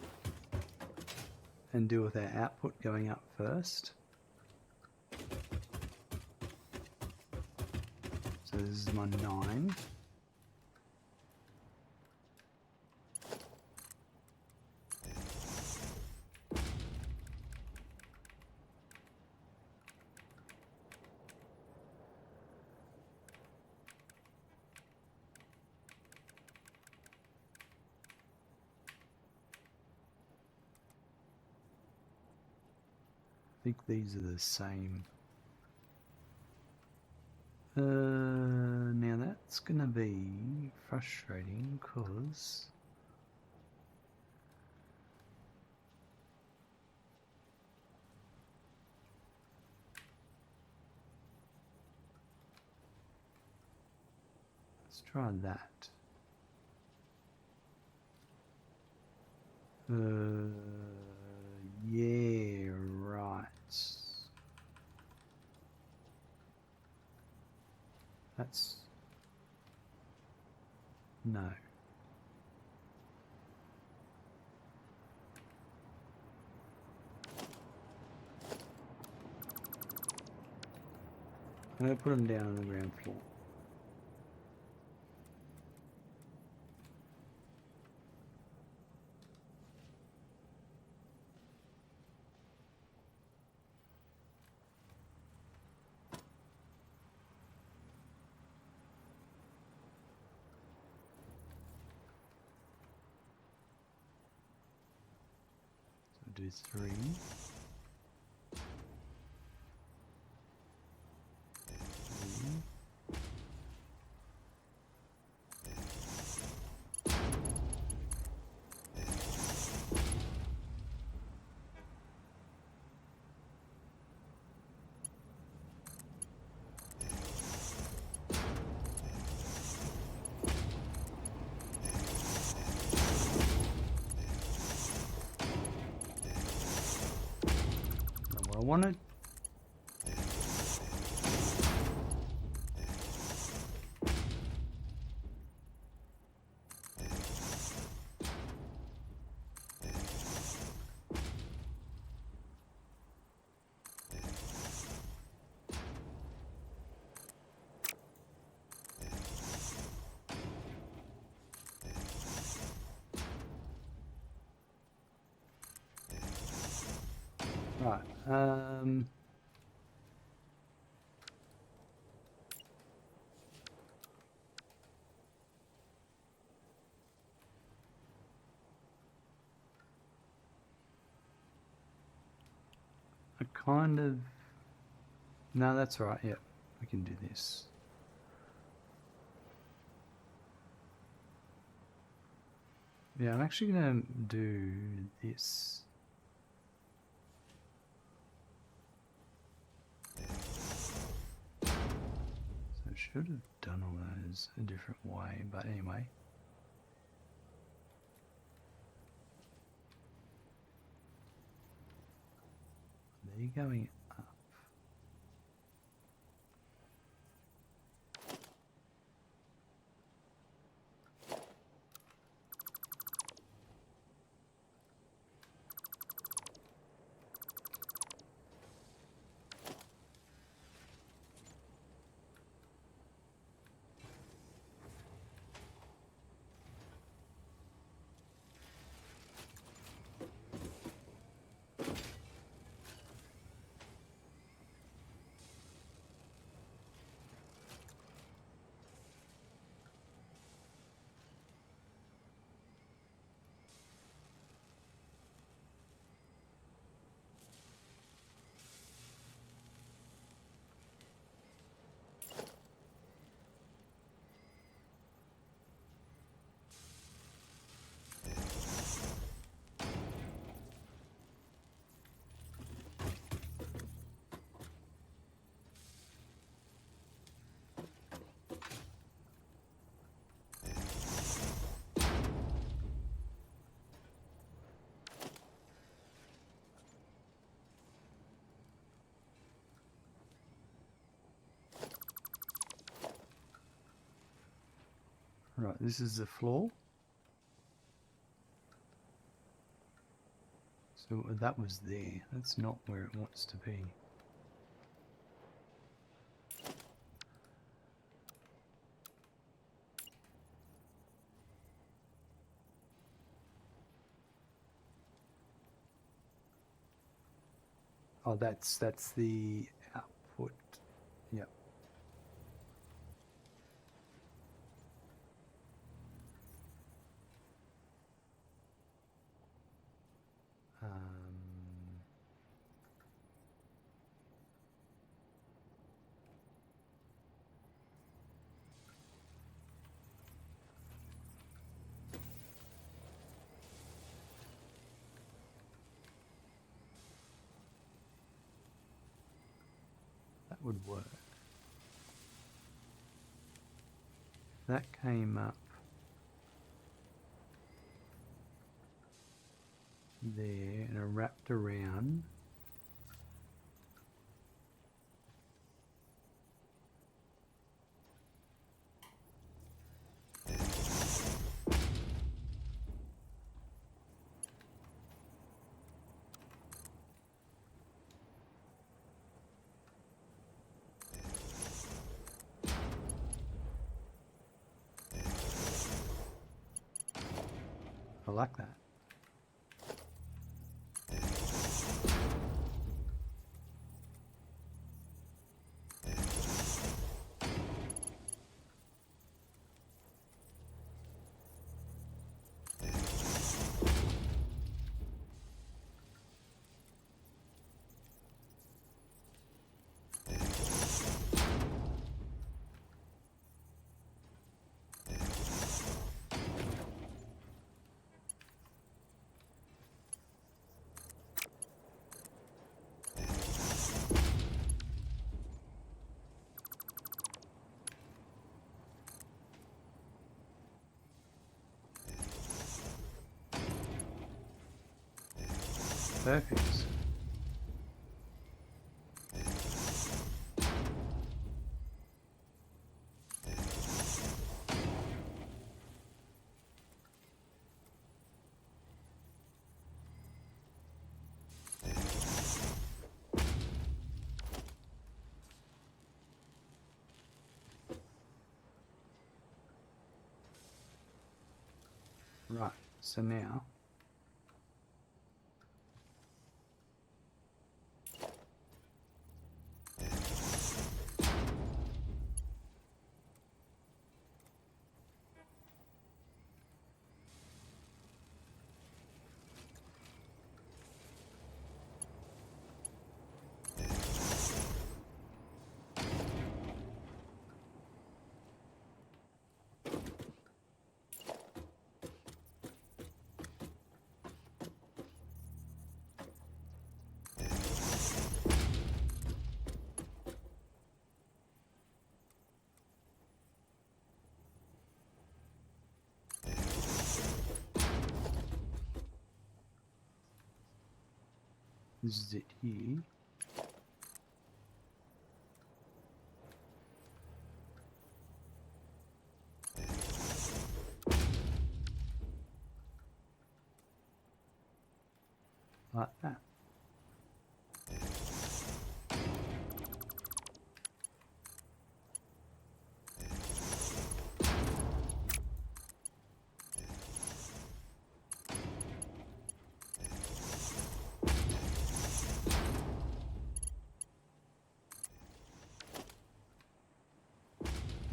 and deal with our output going up first. So this is my 9. I think these are the same. Now that's gonna be frustrating because let's try that. Yeah, right. That's no. I'm going to put them down on the ground floor. Do 3. What I wanted. Right. I kind of... No, that's right. Yep, we can do this. Yeah, I'm actually going to do this. So I should have done all those a different way, but anyway. They're going up. Right, this is the floor. So that was there. That's not where it wants to be. Oh, that's the output. Yep. That would work. That came up there and it wrapped around. I like that. Perfect. Right, so now This is it here. Like that.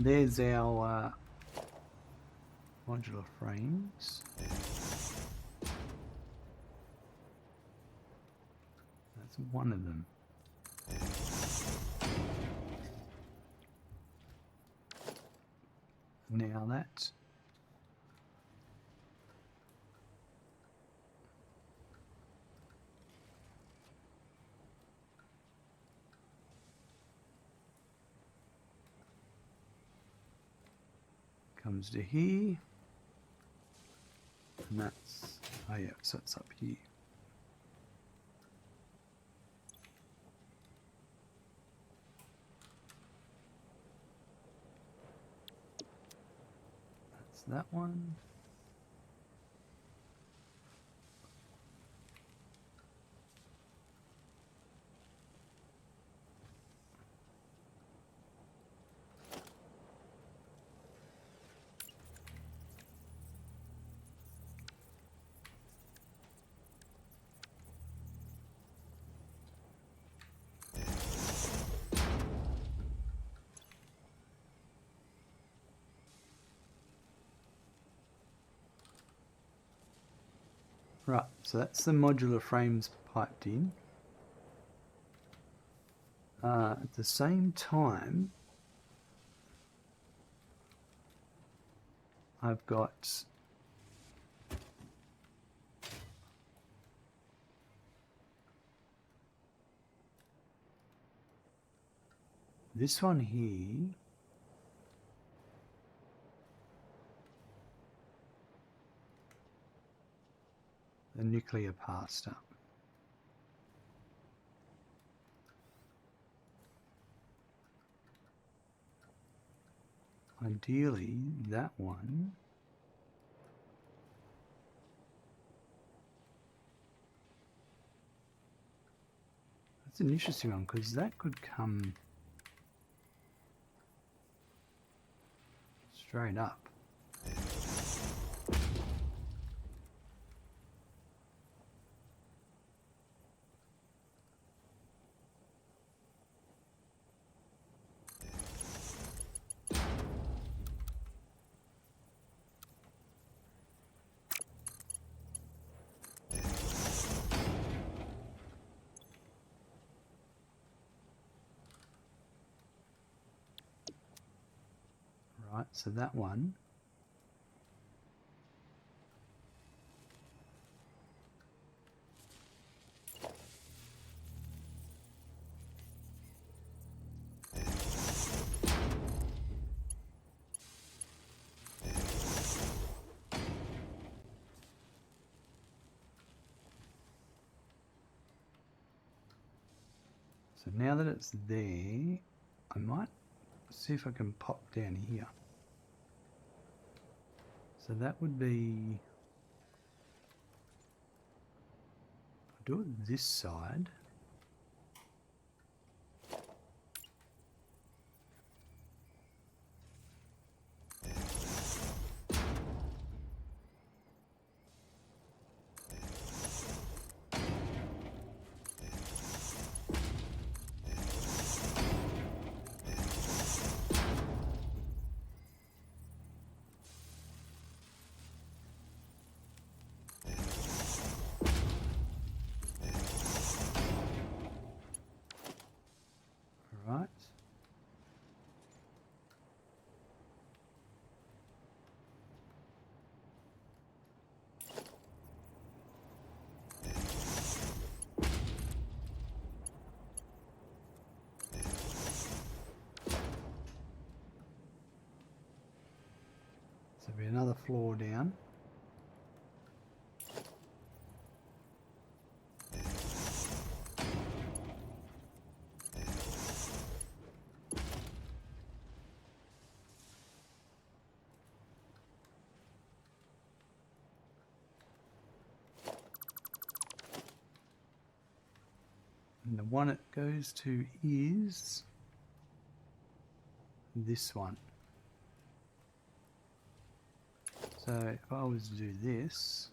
There's our modular frames. That's one of them. Now that comes to here, and that's, oh yeah, so it's up here. That's that one. Right, so that's the modular frames piped in. At the same time, I've got this one here. The nuclear pasta. Ideally, that one that's an interesting one because that could come straight up. Right, so that one so now that it's there, I might see if I can pop down here. So that would be, I'll do it this side. Right. So be another floor down. And the one it goes to is this one. So if I was to do this,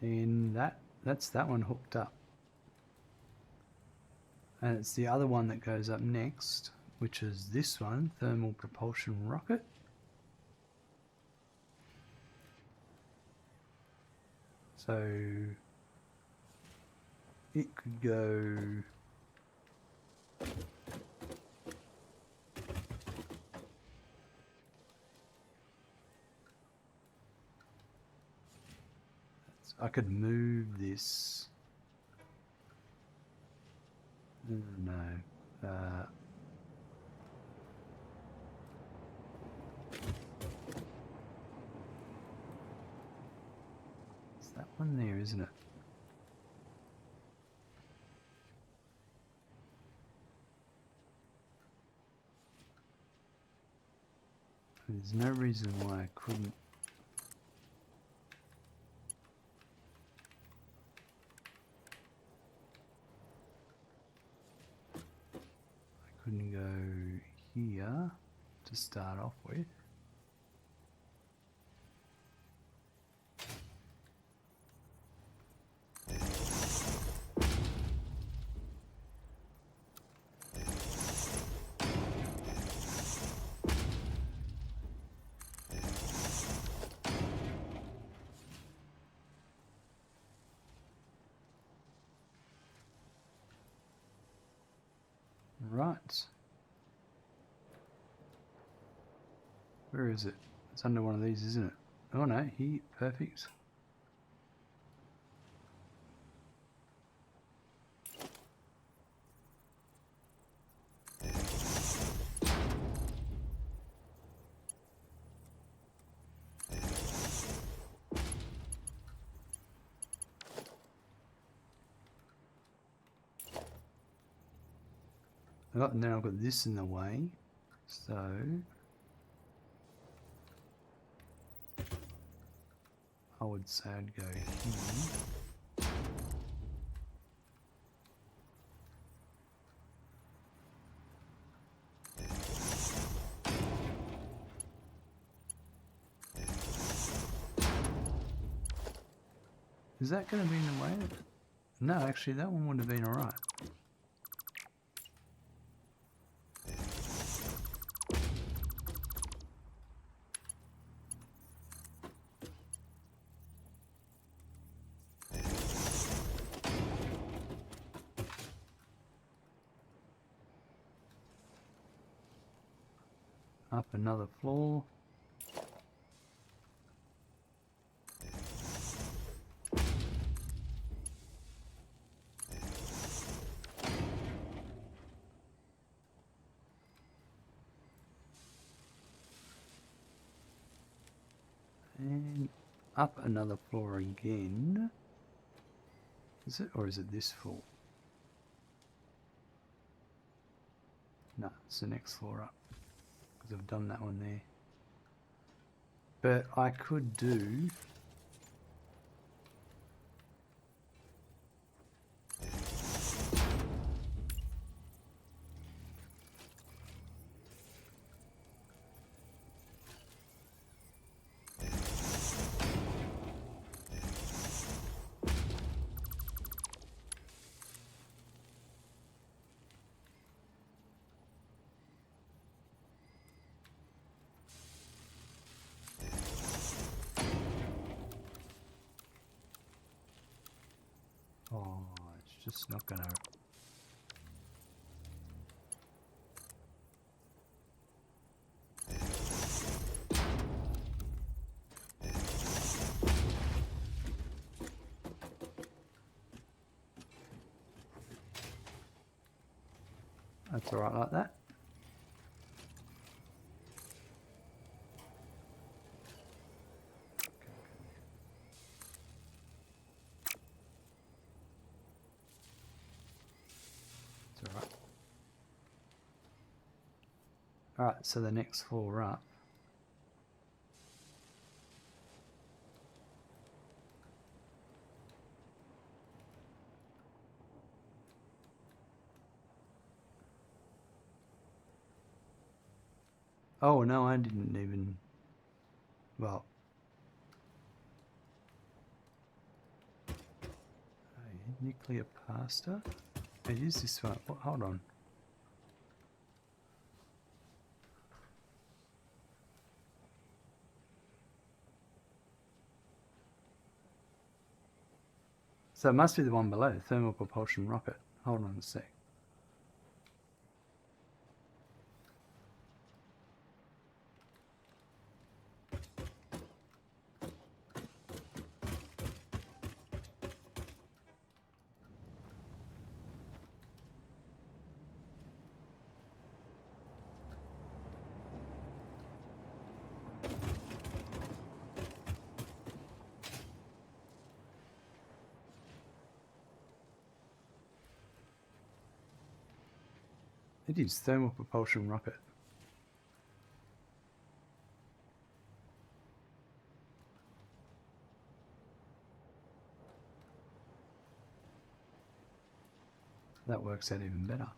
then that's that one hooked up. And it's the other one that goes up next, which is this one, thermal propulsion rocket. So it could go I could move this. No. It's that one there, isn't it? There's no reason why I couldn't. Couldn't go here to start off with. Right. Where is it? It's under one of these, isn't it? Oh no, here, perfect. Oh, and then I've got this in the way, so I would say I'd go here. Is that going to be in the way? No, actually that one would have been alright. Up another floor. And up another floor again. Is it, or is it this floor? No, it's the next floor up. Because I've done that one there. But I could do oh, it's just not gonna. That's alright like that. Alright, so the next floor up. Oh no, I didn't even, well, nuclear pasta? It is this one. Oh, hold on. So it must be the one below, thermal propulsion rocket. Hold on a sec. It is thermal propulsion rocket. That works out even better.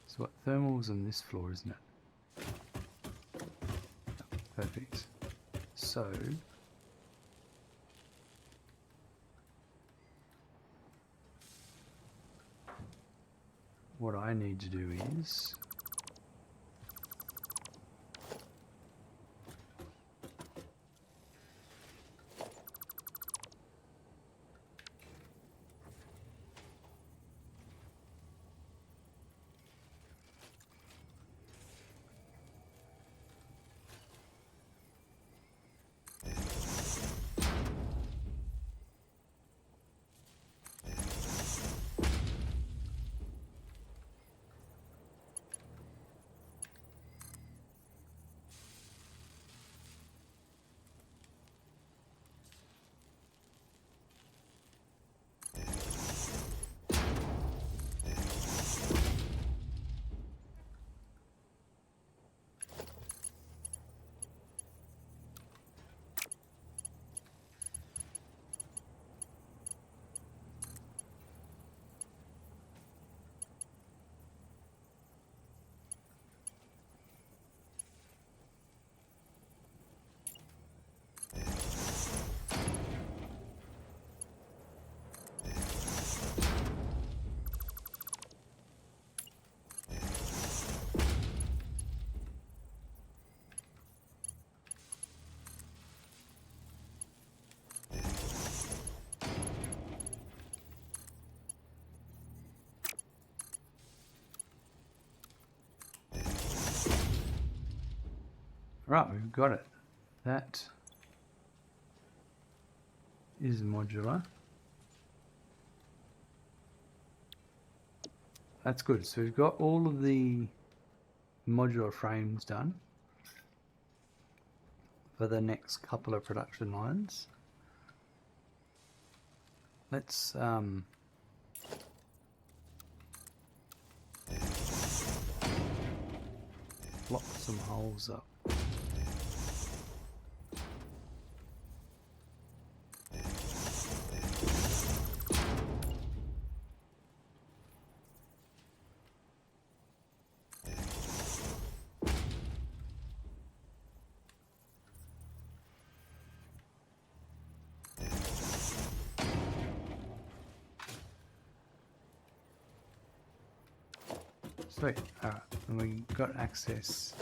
So what, thermal's on this floor, isn't it? Perfect. So what I need to do is right, we've got it. That is modular. That's good. So we've got all of the modular frames done for the next couple of production lines. Let's block some holes up. Sweet. Alright, and we got access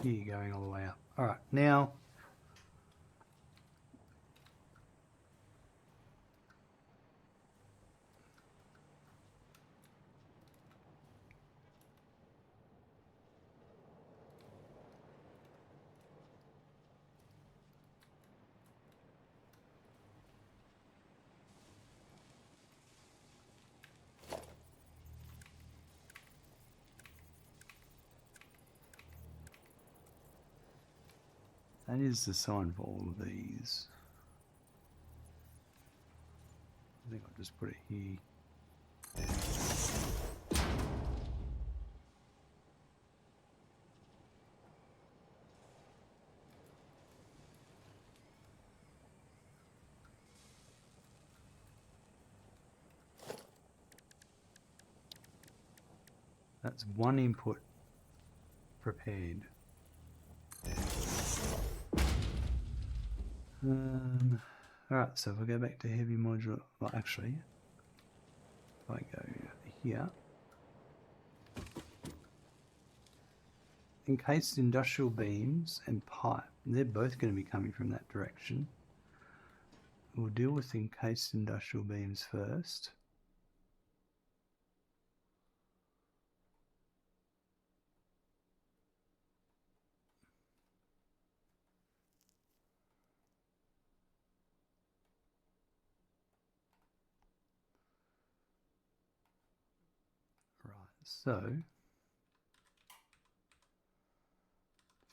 here going all the way up. Alright, now that is the sign for all of these. I think I'll just put it here. That's one input prepared. Alright, so if I go back to heavy modular, well actually, if I go here, encased industrial beams and pipe, they're both going to be coming from that direction. We'll deal with encased industrial beams first. So,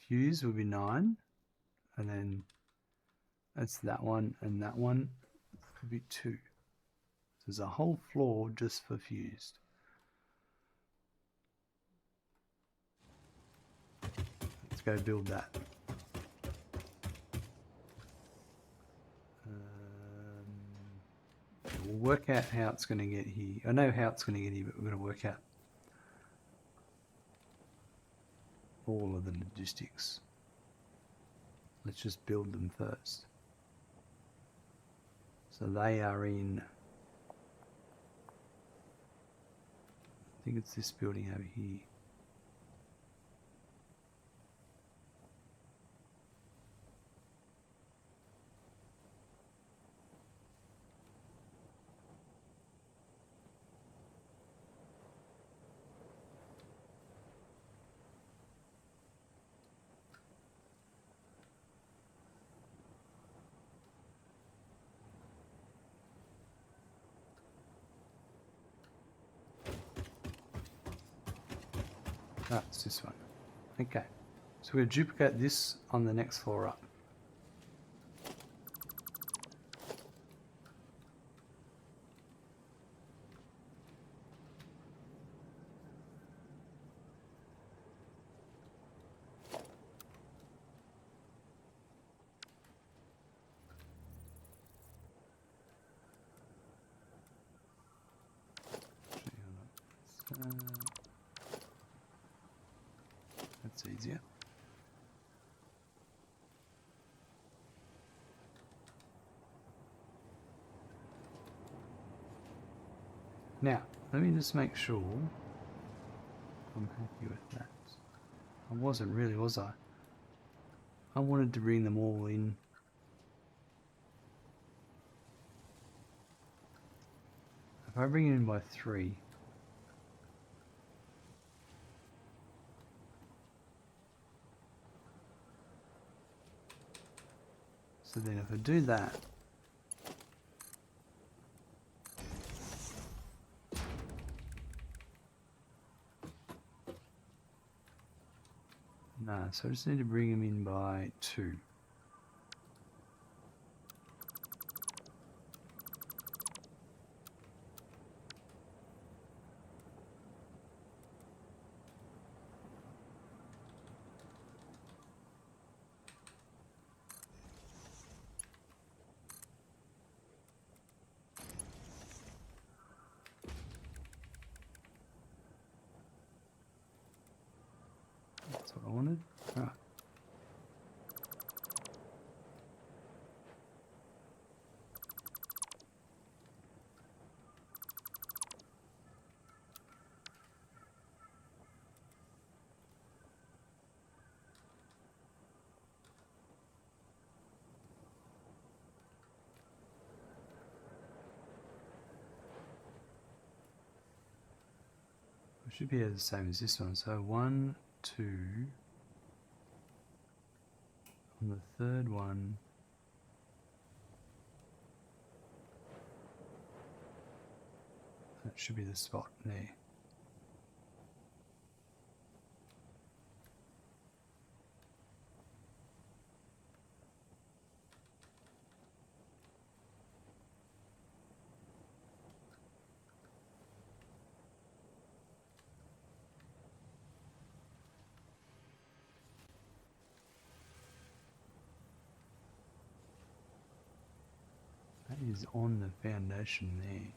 fuse will be 9, and then that's that one, and that one could be 2. So there's a whole floor just for fused. Let's go build that. We'll work out how it's going to get here. I know how it's going to get here, but we're going to work out all of the logistics. Let's just build them first. So they are in, I think it's this building over here. Ah, it's this one. Okay, so we'll duplicate this on the next floor up. That's easier. Now, let me just make sure I'm happy with that. I wasn't really, was I? I wanted to bring them all in. If I bring it in by 3, so then if I do that, nah, so I just need to bring them in by 2. That's what I wanted. Right. It should be the same as this one. So 1, 2. On the third one, that should be the spot there. is on the foundation there.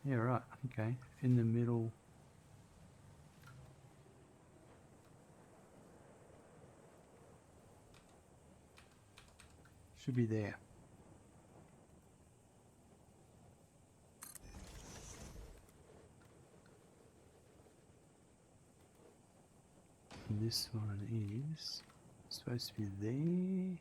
Yeah, right, okay, in the middle. Should be there. And this one is supposed to be there.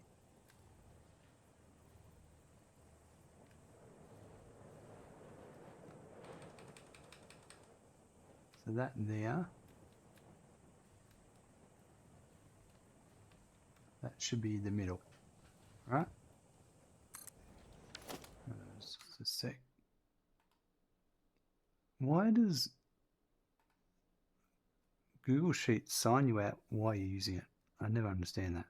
So that there. That should be the middle, right? Just a sec. Why does Google Sheets sign you out while you're using it? I never understand that.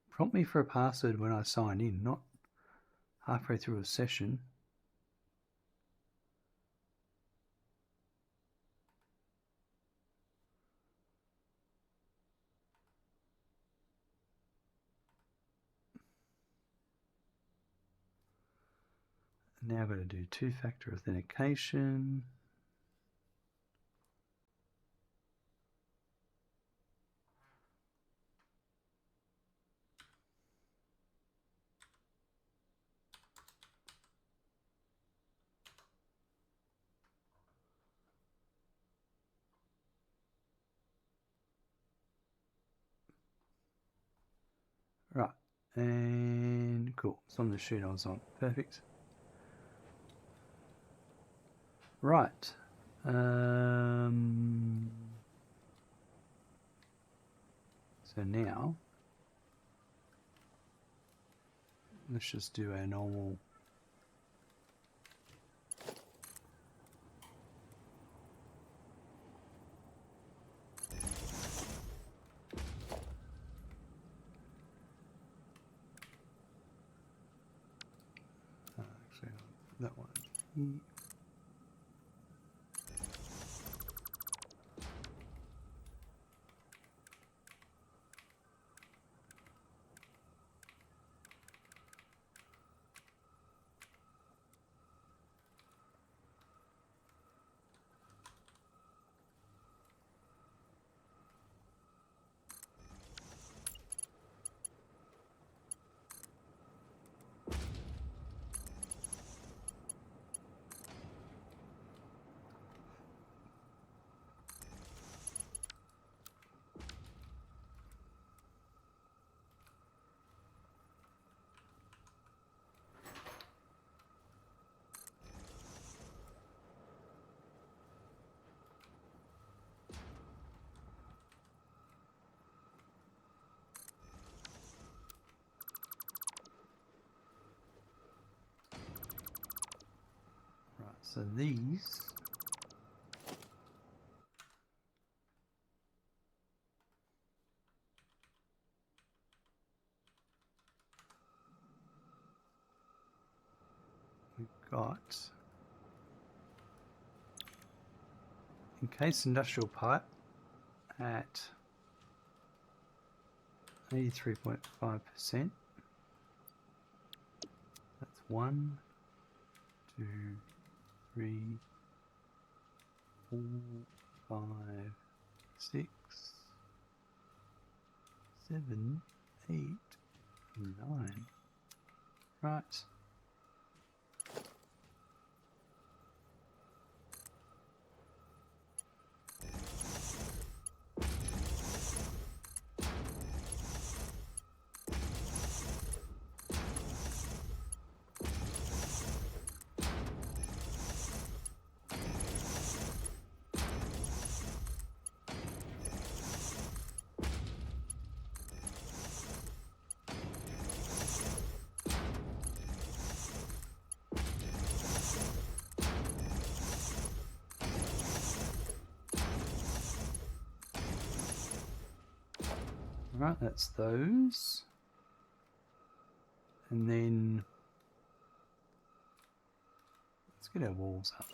Prompt me for a password when I sign in, not halfway through a session. Now I've got to do two-factor authentication. Right, and cool, it's on the sheet I was on, perfect. Right, so now, let's just do a normal actually that one here. So these we've got encased industrial pipe at 83.5%. That's 1, 2, 3, 4, 5, 6, 7, 8, 9. Right. Right, that's those. And then let's get our walls up.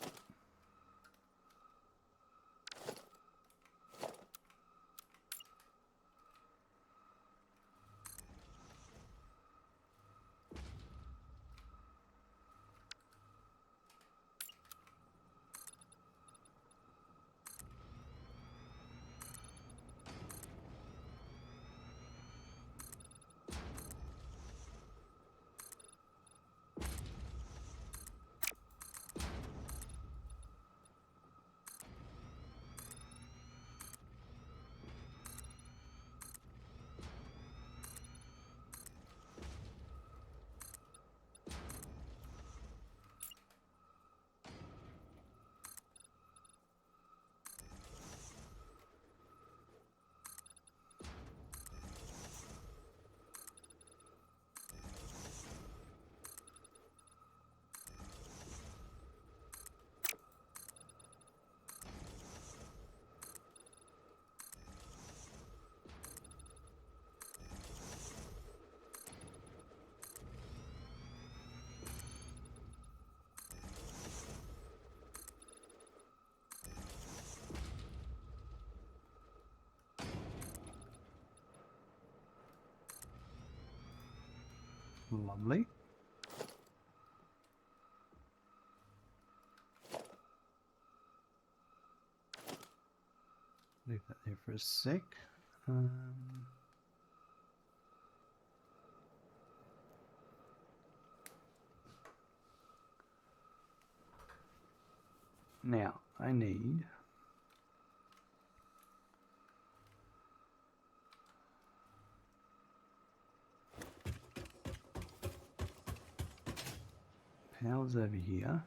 Lovely. Leave that there for a sec. Now I need power's over here.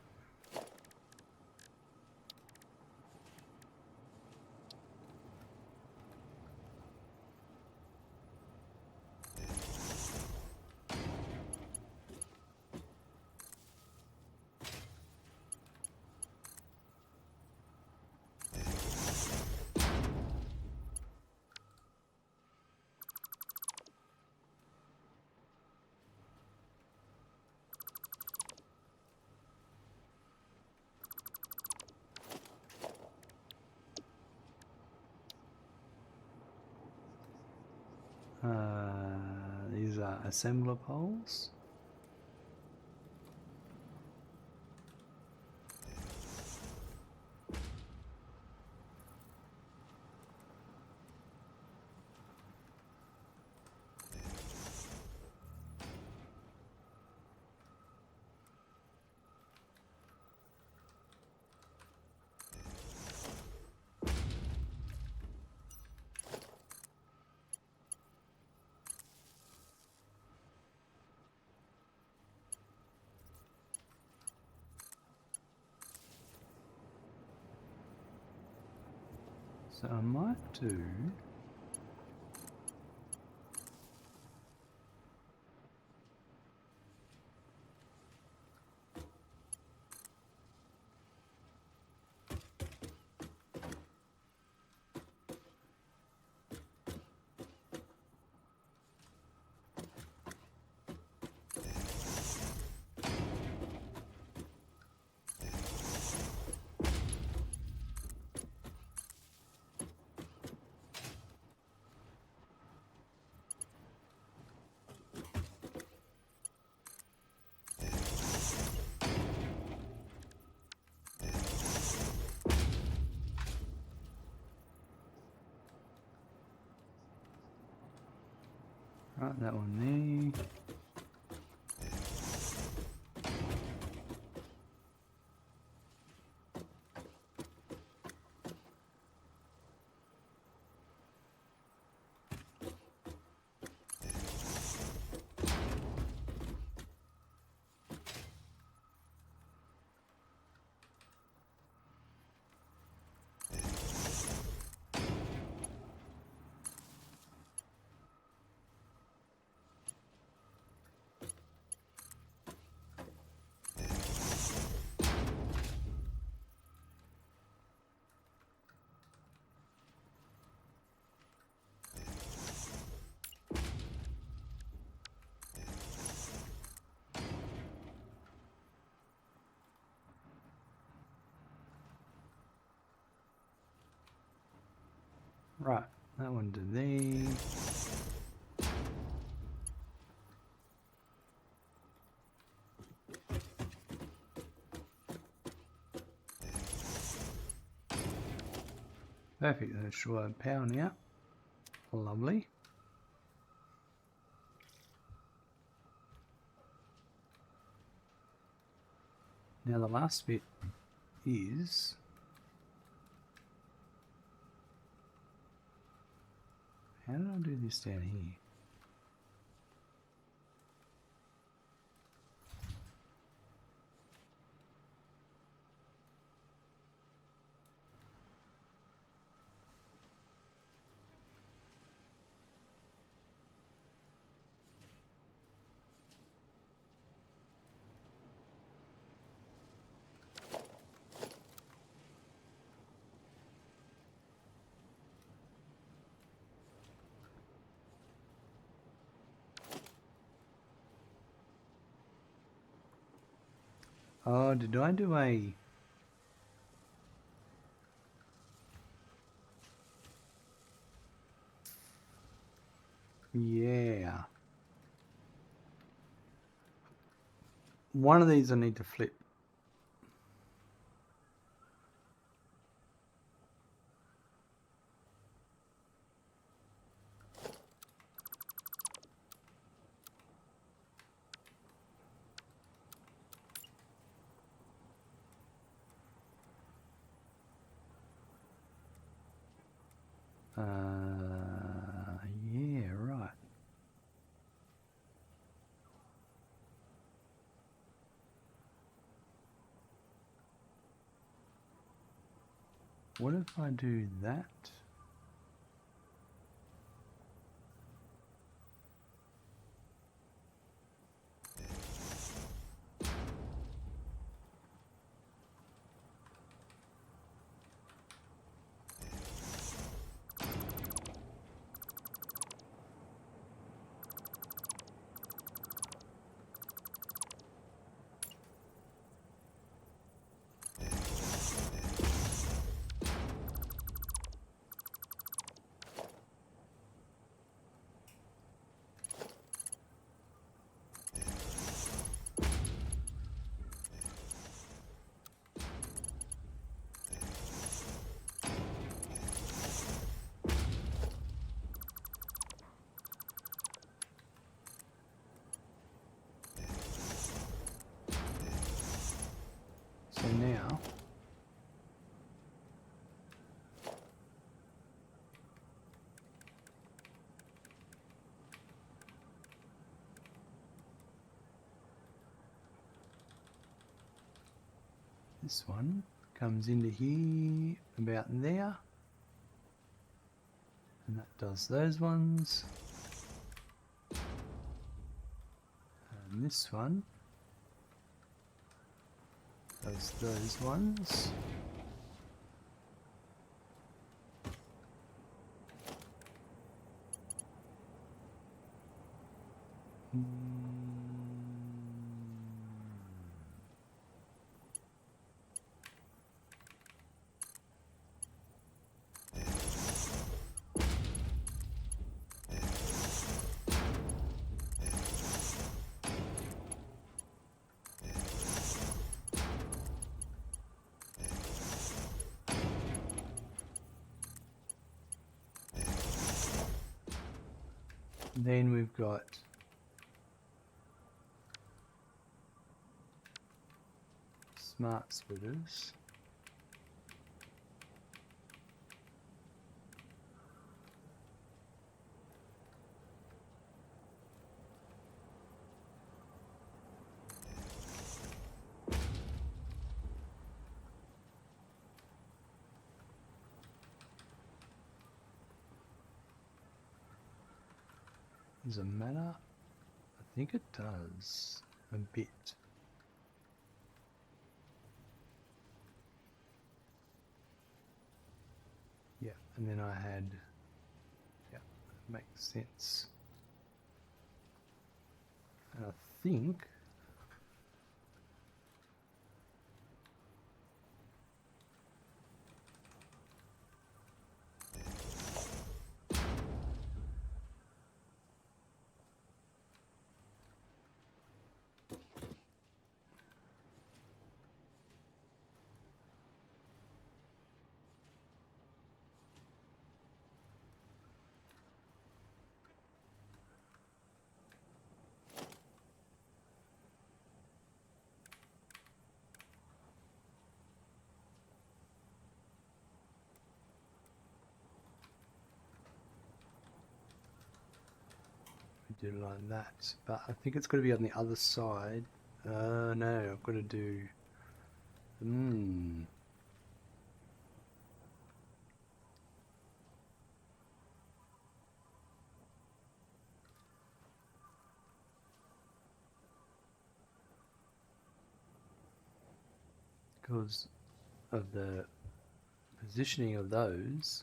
These are assembler poles. So I might do right, that one there. That one to there. Perfect, that should have power now. Lovely. Now the last bit is how did I do this down here? Oh, did I do a... Yeah. One of these I need to flip. Yeah, right. What if I do that? So now, this one comes into here about there, and that does those ones, and this one does those ones. Then we've got smart splitters. Does it matter? I think it does a bit. Yeah, and then I had, yeah, that makes sense. And I think do it like that, but I think it's got to be on the other side. No, I've got to do... Because of the positioning of those,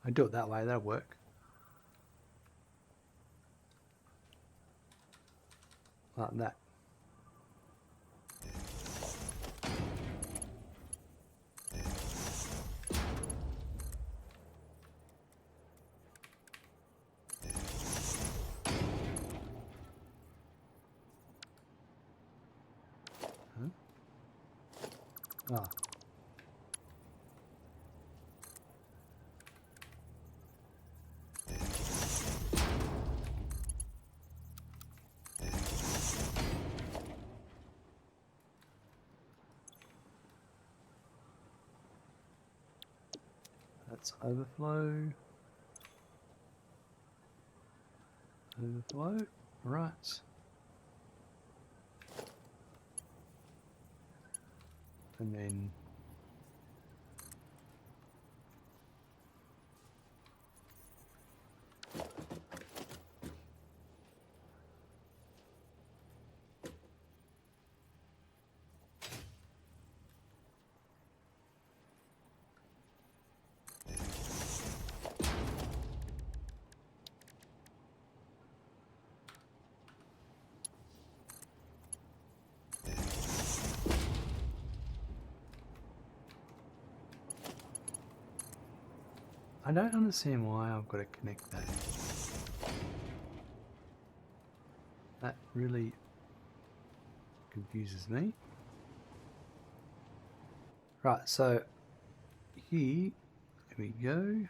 I do it that way, that'll work. Like that. Ah. That's overflow. Overflow, right. And then I don't understand why I've got to connect that. That really confuses me. Right, so here we go.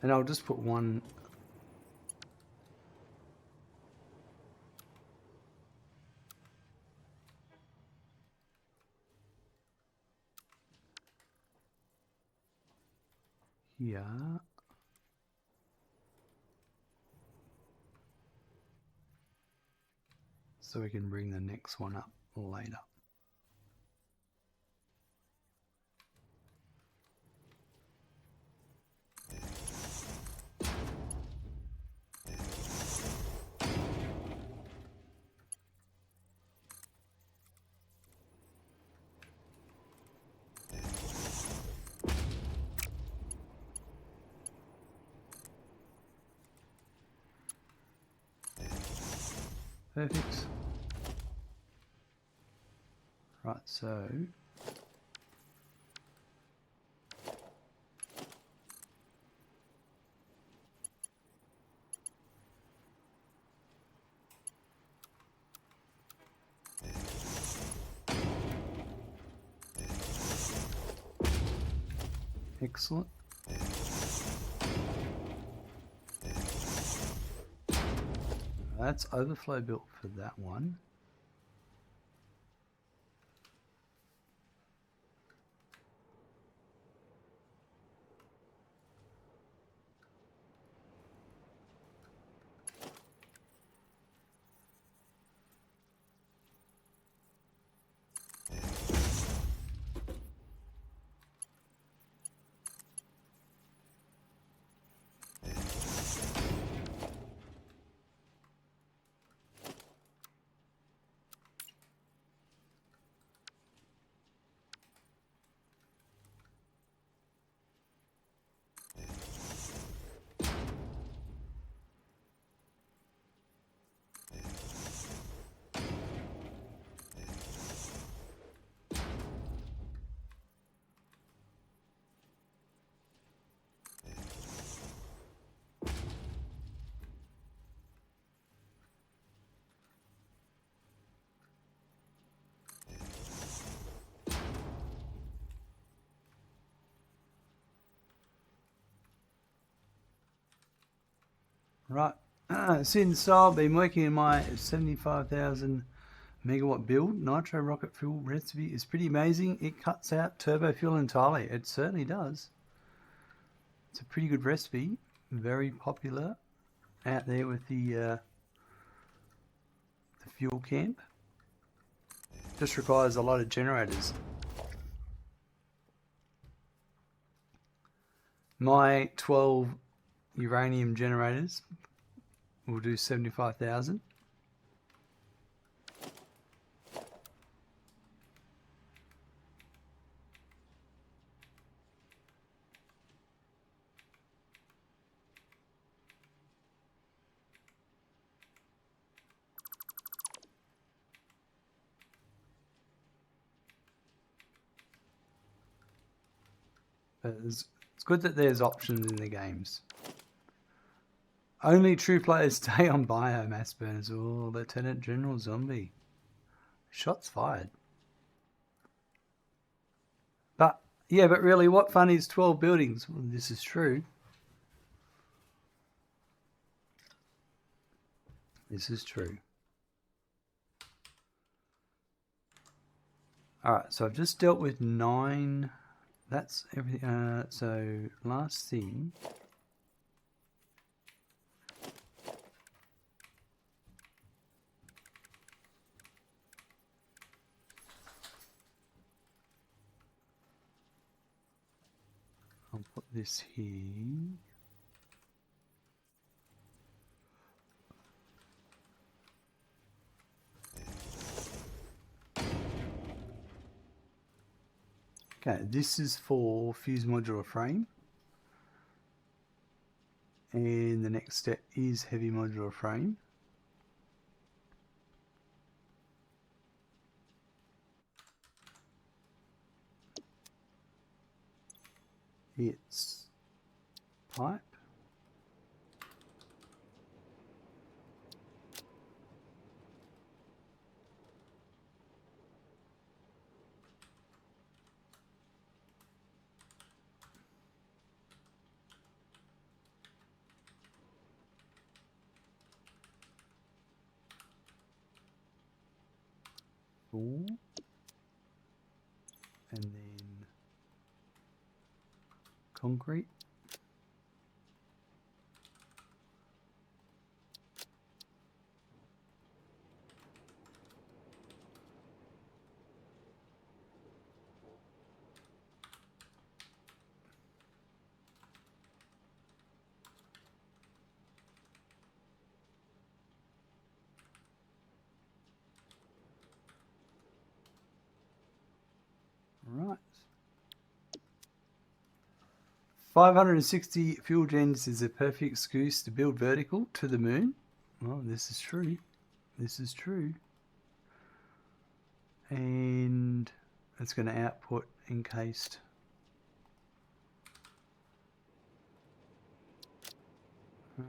And I'll just put one here. So we can bring the next one up later. Perfect. Right, so excellent. That's overflow built for that one. Right, since I've been working in my 75,000 megawatt build, nitro rocket fuel recipe is pretty amazing. It cuts out turbo fuel entirely. It certainly does. It's a pretty good recipe, very popular out there with the fuel camp. Just requires a lot of generators. My 12 uranium generators will do 75,000. But it's good that there's options in the games. Only true players stay on biomass burners. Oh, Lieutenant General Zombie. Shots fired. But, yeah, but really, what fun is 12 buildings? Well, this is true. This is true. Alright, so I've just dealt with 9. That's everything. So, last thing. I'll put this here. Okay, this is for Fused Modular Frame. And the next step is Heavy Modular Frame. It's pipe. And then concrete. Right. 560 fuel gens is a perfect excuse to build vertical to the moon. Well, this is true. This is true. And it's going to output encased. Right.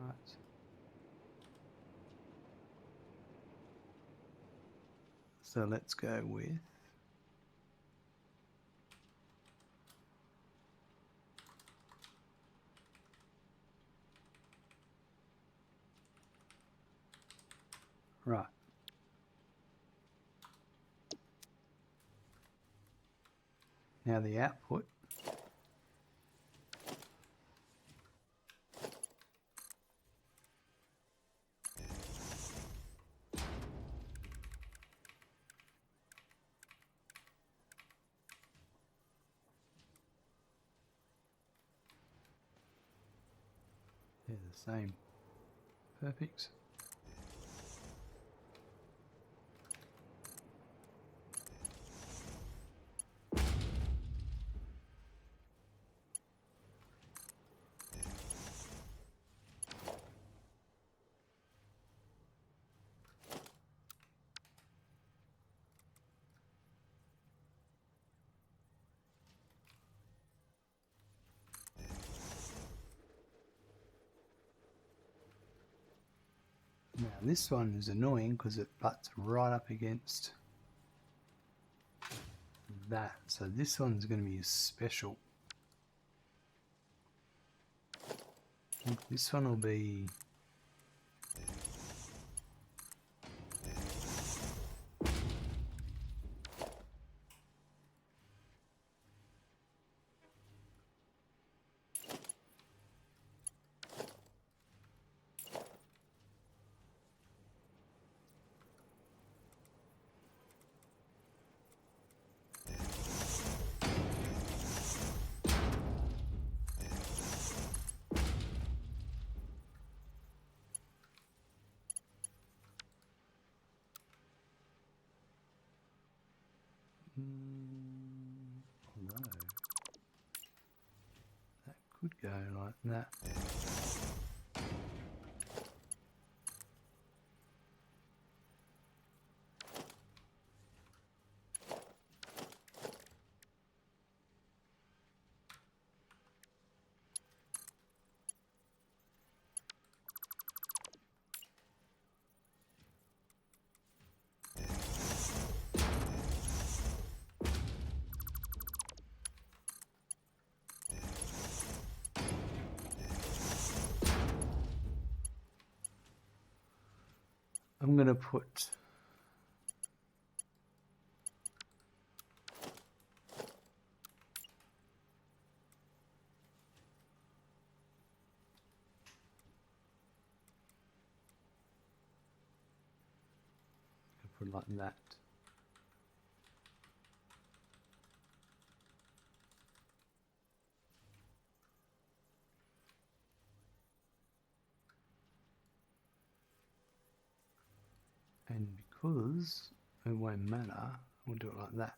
So let's go with right. Now the output. They're the same. Perfect. Now this one is annoying because it butts right up against that. So this one's going to be special. I think this one will be could go like that. I'm going to put it like that. And because it won't matter, we'll do it like that.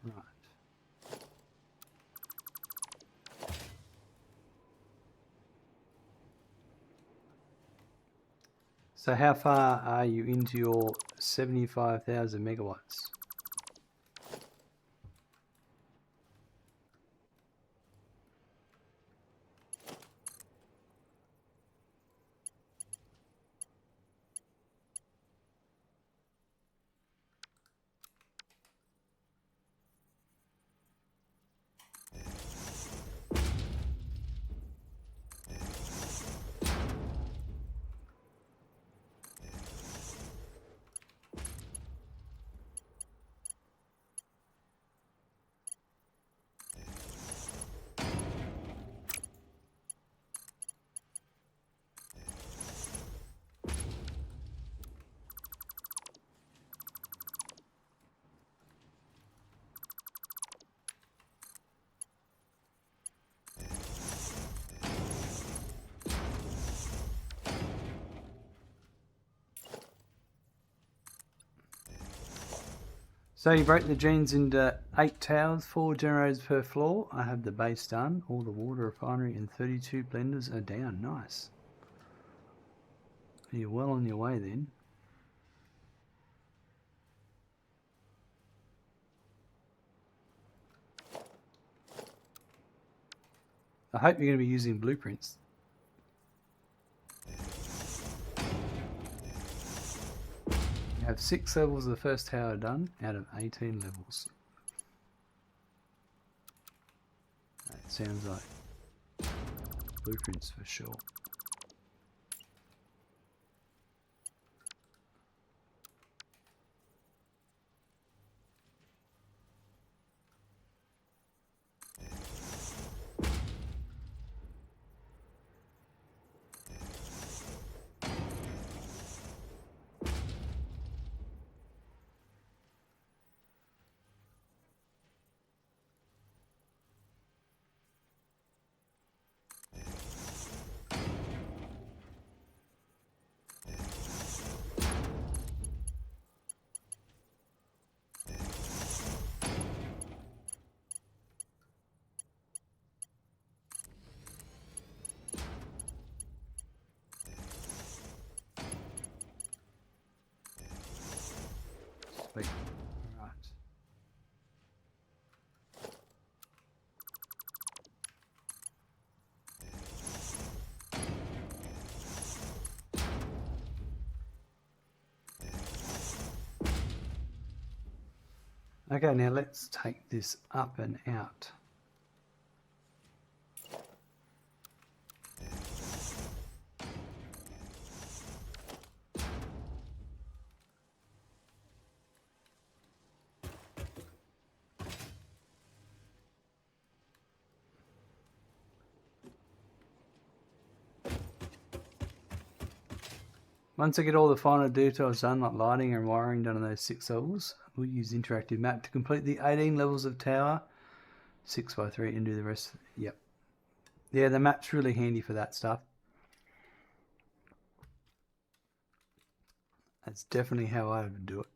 Right. So how far are you into your 75,000 megawatts? So you break the gens into 8 towers, 4 generators per floor. I have the base done. All the water refinery and 32 blenders are down. Nice. You're well on your way then. I hope you're going to be using blueprints. You have 6 levels of the first tower done out of 18 levels. That sounds like blueprints for sure. Sweet. All right. Okay, now let's take this up and out. Once I get all the final details done, like lighting and wiring done on those 6 levels, we'll use interactive map to complete the 18 levels of tower, 6x3, and do the rest. Yep. Yeah, the map's really handy for that stuff. That's definitely how I would do it.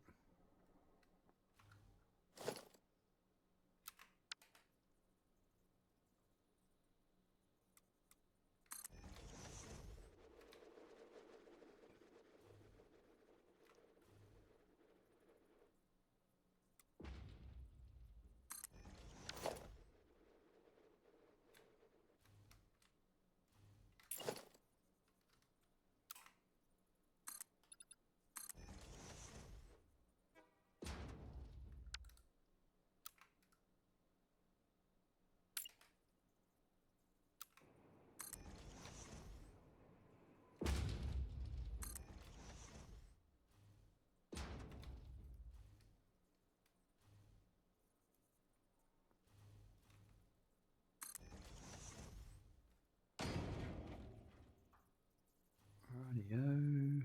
Rightio.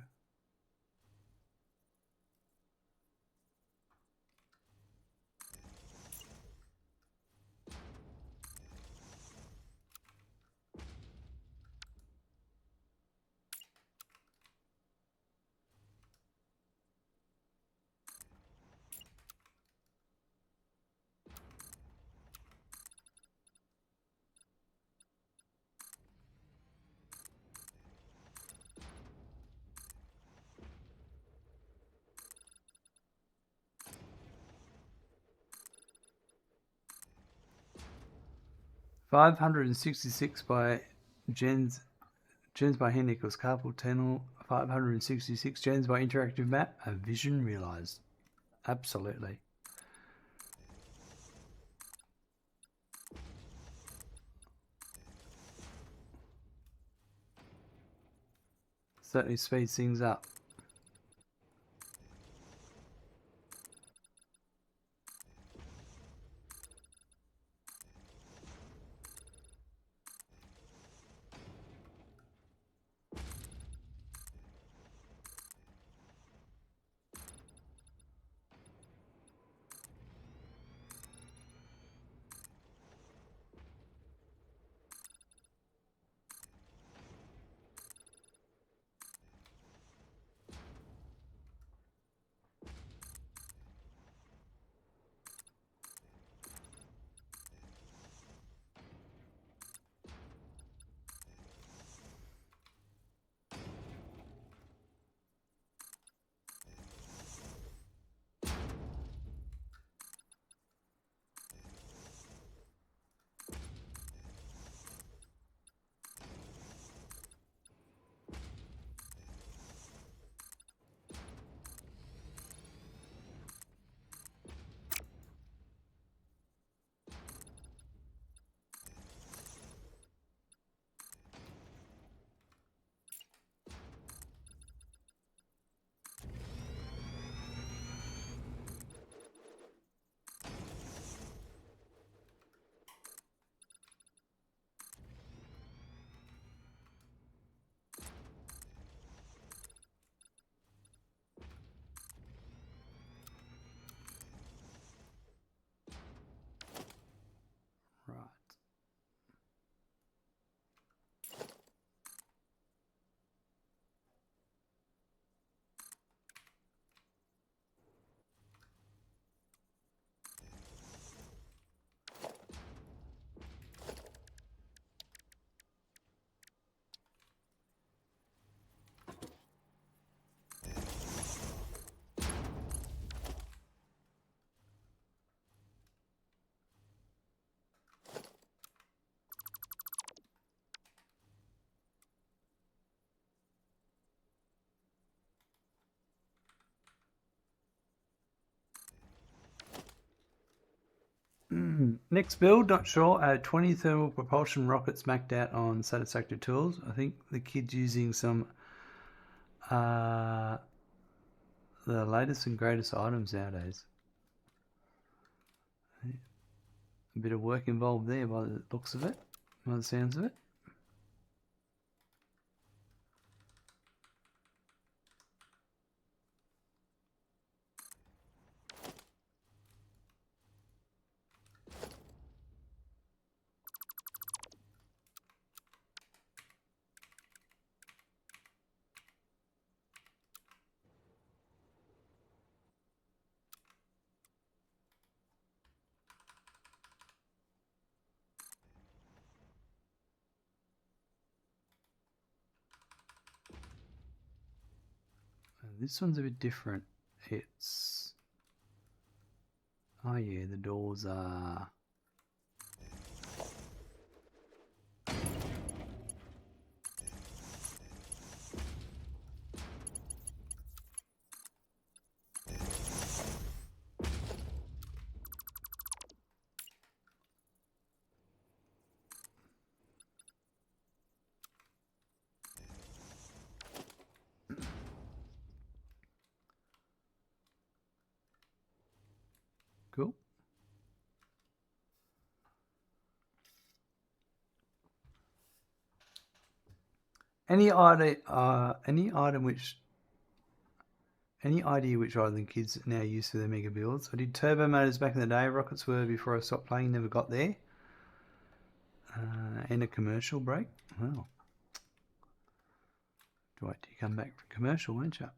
$566 by gens by hand equals carpal tunnel. 566 gens by interactive map. A vision realized. Absolutely. Certainly speeds things up. Right. Next build, not sure. 20 thermal propulsion rockets maxed out on Satisfactory tools. I think the kid's using some the latest and greatest items nowadays. A bit of work involved there by the looks of it, by the sounds of it. This one's a bit different. It's... Oh yeah, the doors are... Cool. Any idea which item the kids now use for their mega builds? I did turbo motors back in the day. Rockets were before I stopped playing. Never got there. And a commercial break. Well, Dwight, you come back for commercial, won't you?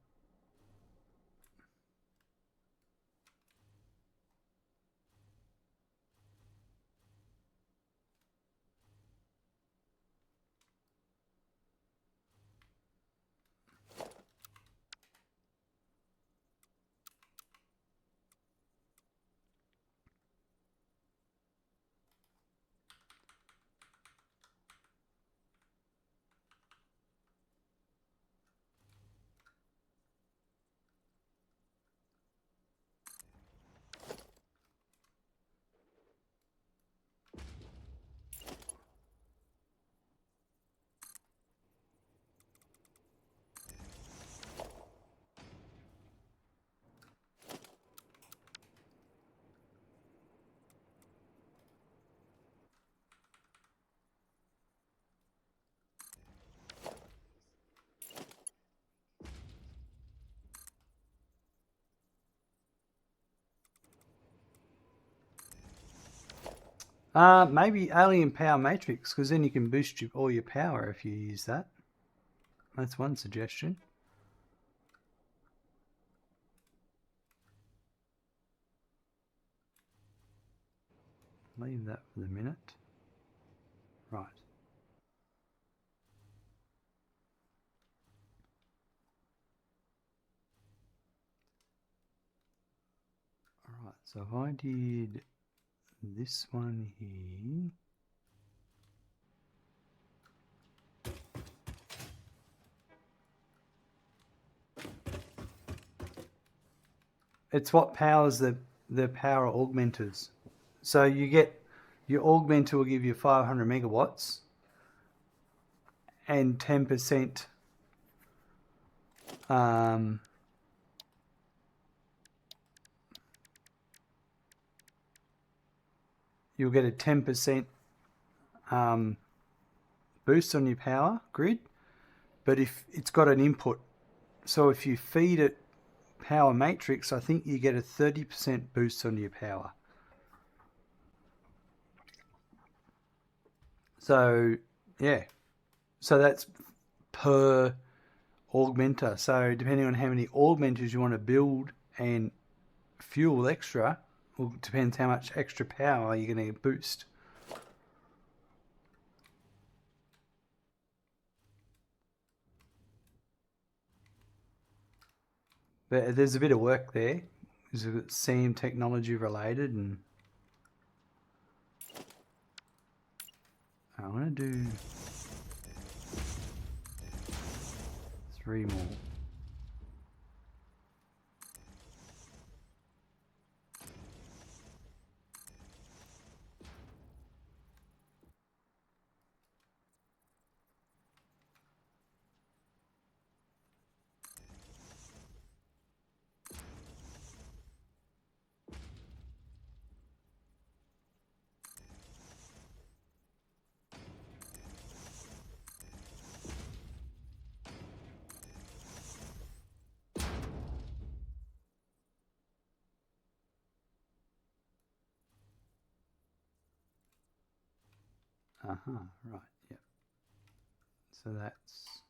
Maybe Alien Power Matrix, because then you can boost all your power if you use that. That's one suggestion. Leave that for the minute. Right. Alright, so if I did this one here. It's what powers the power augmenters. So you get your augmenter will give you 500 megawatts and 10% you'll get a 10% boost on your power grid, but if it's got an input, so if you feed it power matrix, I think you get a 30% boost on your power. So yeah, so that's per augmenter. So depending on how many augmenters you want to build and fuel extra, well, depends how much extra power you're going to boost. But there's a bit of work there. It's SEAM technology related, and I want to do 3 more. Right, yep. So that's...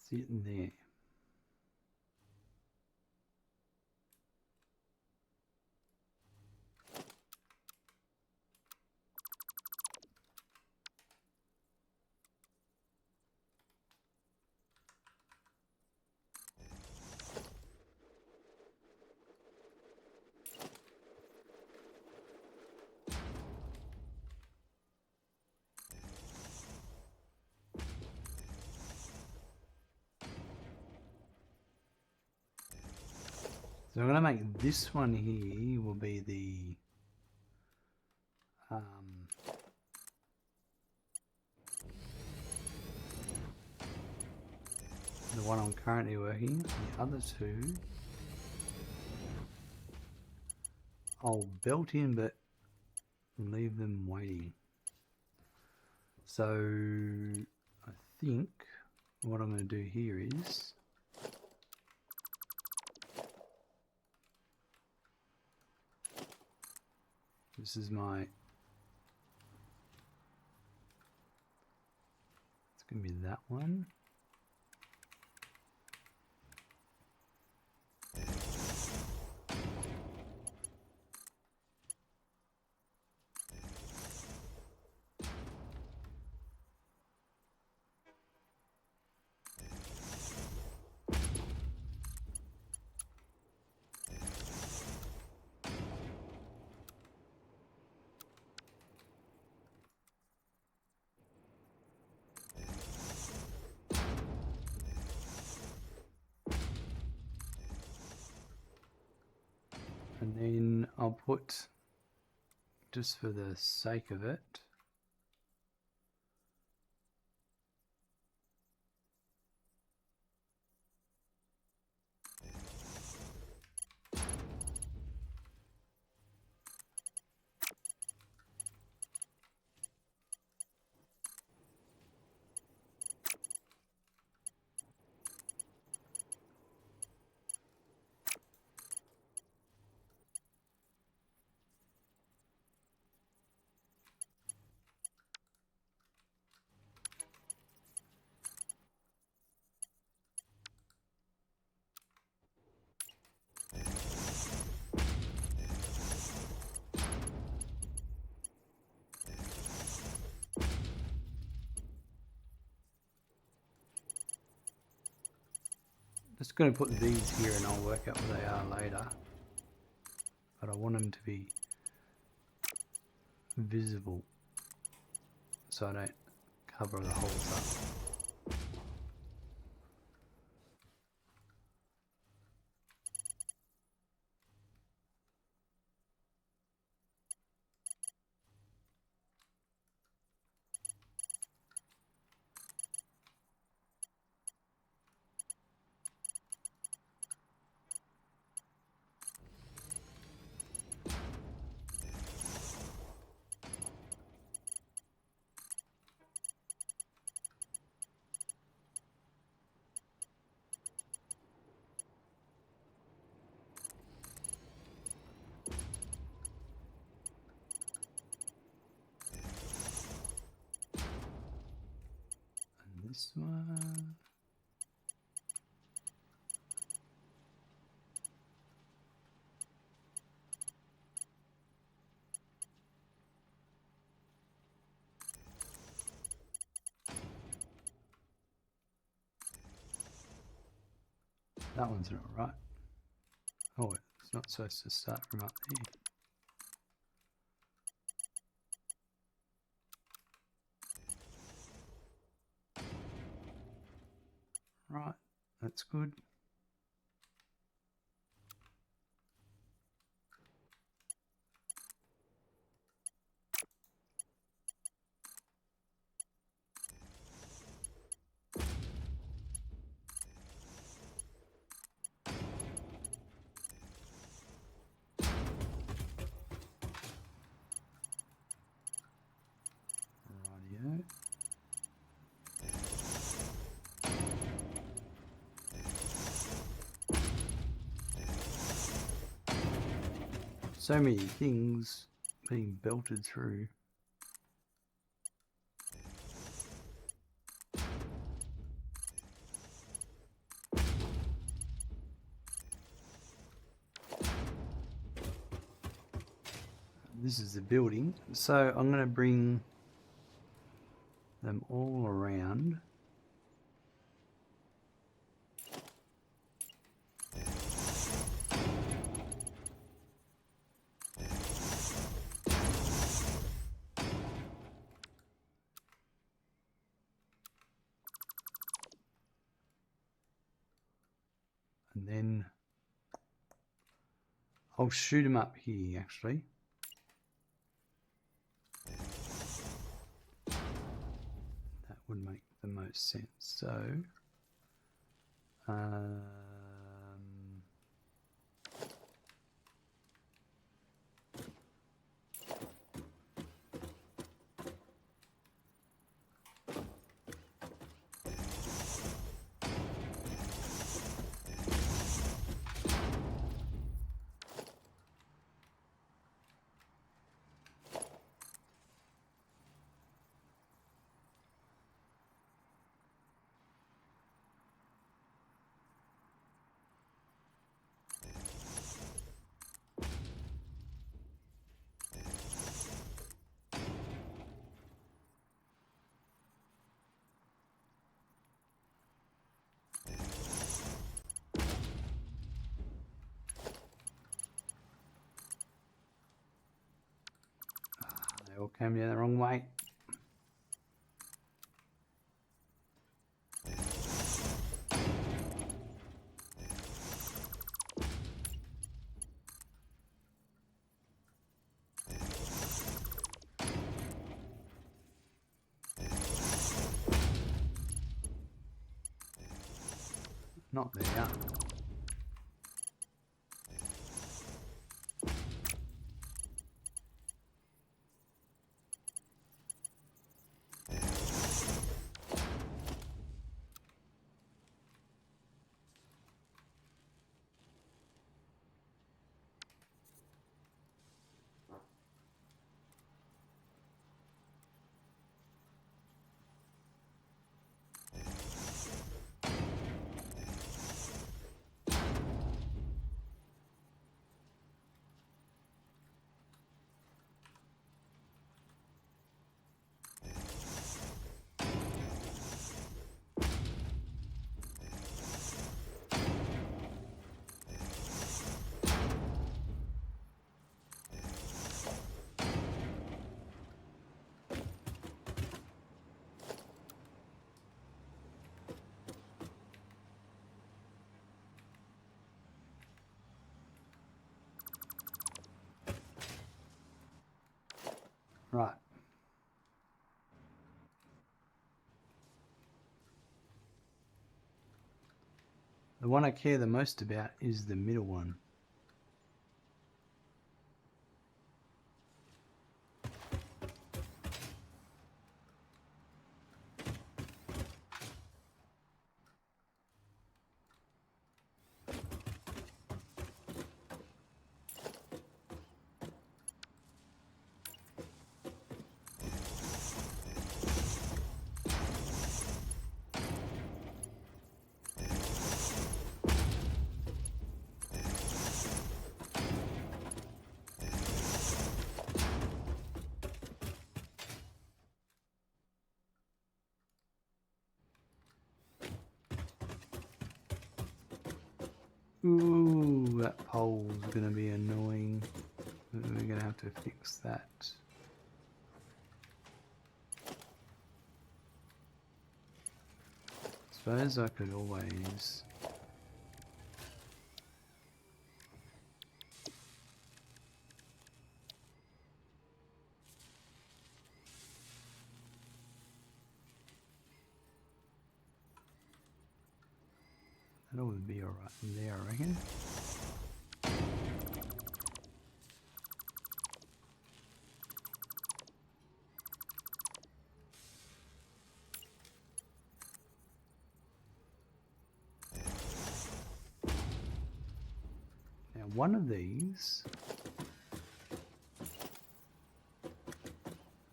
sitting there. So I'm going to make this one here will be the one I'm currently working. The other two I'll belt in but leave them waiting. So I think what I'm going to do here is this is my, it's going to be that one. And then I'll put, just for the sake of it, just going to put these here and I'll work out what they are later. But I want them to be visible so I don't cover the holes up. This one. That one's not right. Oh, it's not supposed to start from up there. Right, that's good. Rightio. So many things being belted through. This is the building, so I'm going to bring them all around. And then I'll shoot them up here actually. That would make the most sense. So they all came down the wrong way. Not there. Right. The one I care the most about is the middle one. Ooh, that pole's going to be annoying. We're going to have to fix that. Suppose I could always... That would be alright there, I reckon. Now one of these,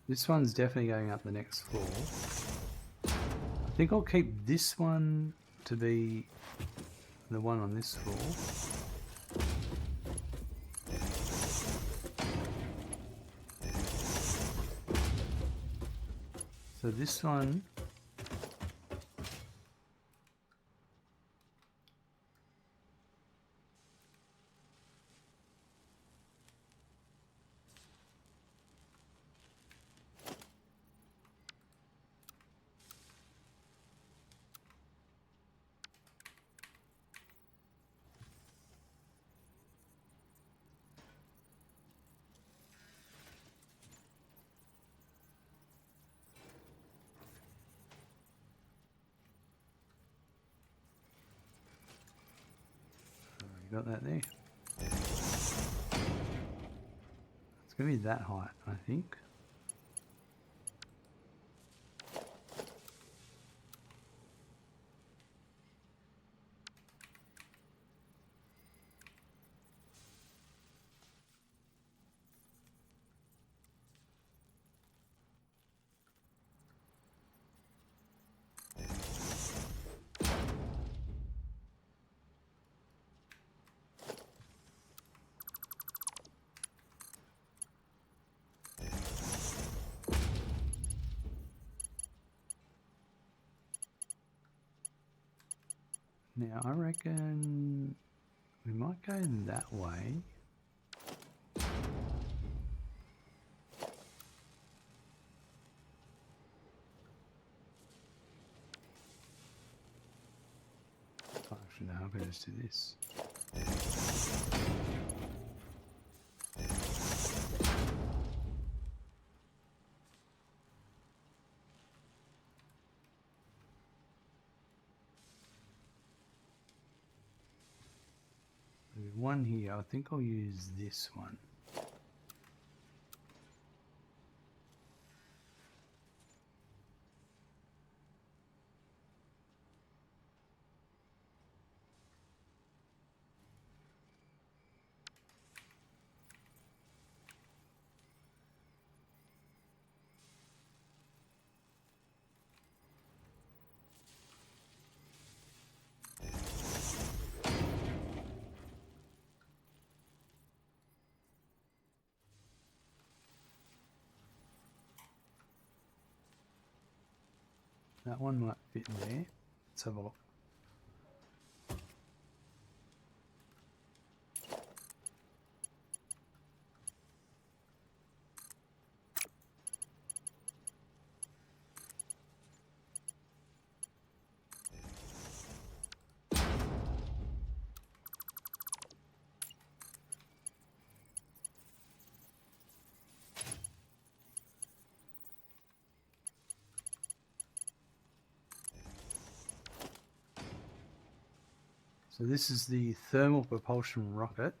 this one's definitely going up the next floor. I think I'll keep this one to be the one on this floor. So this one, you got that there. It's going to be that height, I think. Now I reckon we might go that way. Actually, no, I'm going to just do this. There's one here. I think I'll use this one. That one might fit in there. Let's have a look. So this is the thermal propulsion rocket.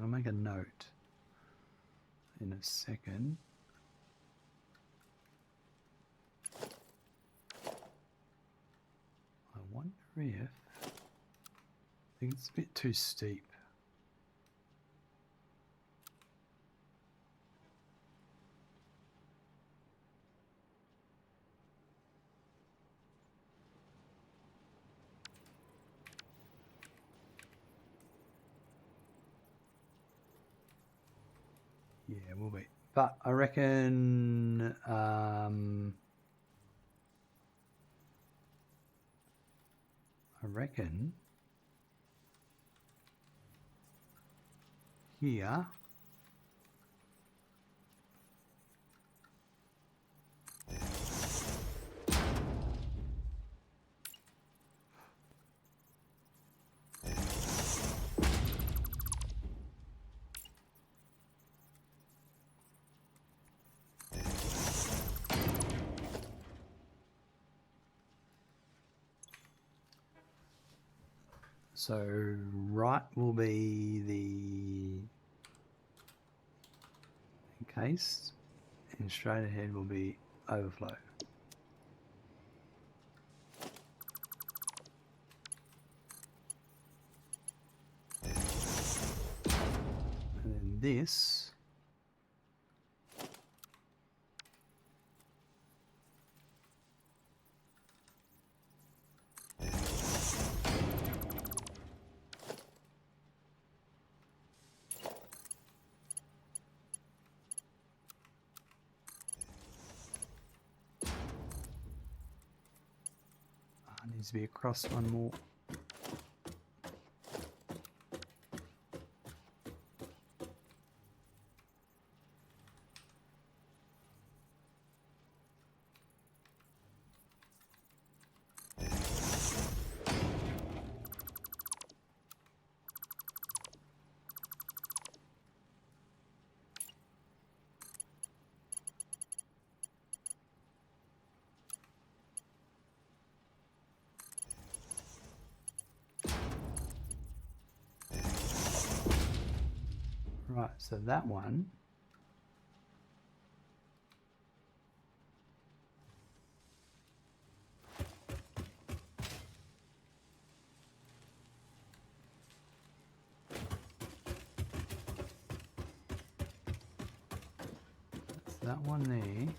I'll make a note in a second. I wonder if... I think it's a bit too steep. Yeah, it will be. But I reckon here so right will be the encased and straight ahead will be overflow. And then this needs to be across one more. Right, so that one that's that one there.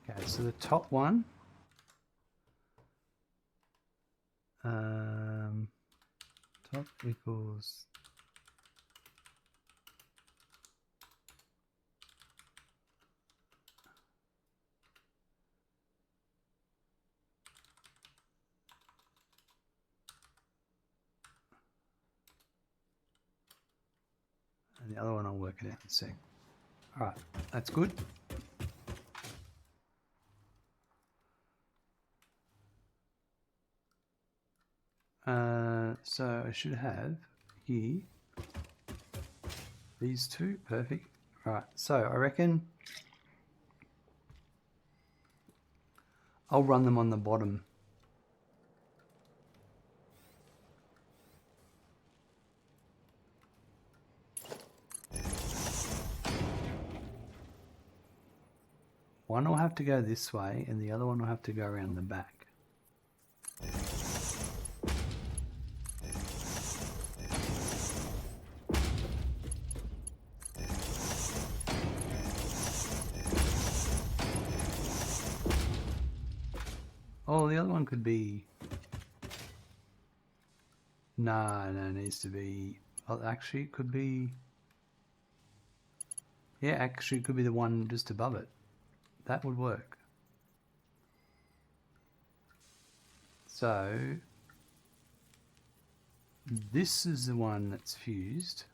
Okay, so the top one, top equals and the other one I'll work it out in a sec. All right, that's good. So I should have here these two, perfect. Right, so I reckon I'll run them on the bottom. One will have to go this way and the other one will have to go around the back. Oh, the other one could be... No, it needs to be... Well, actually, it could be... Yeah, actually, it could be the one just above it. That would work. So... This is the one that's fused.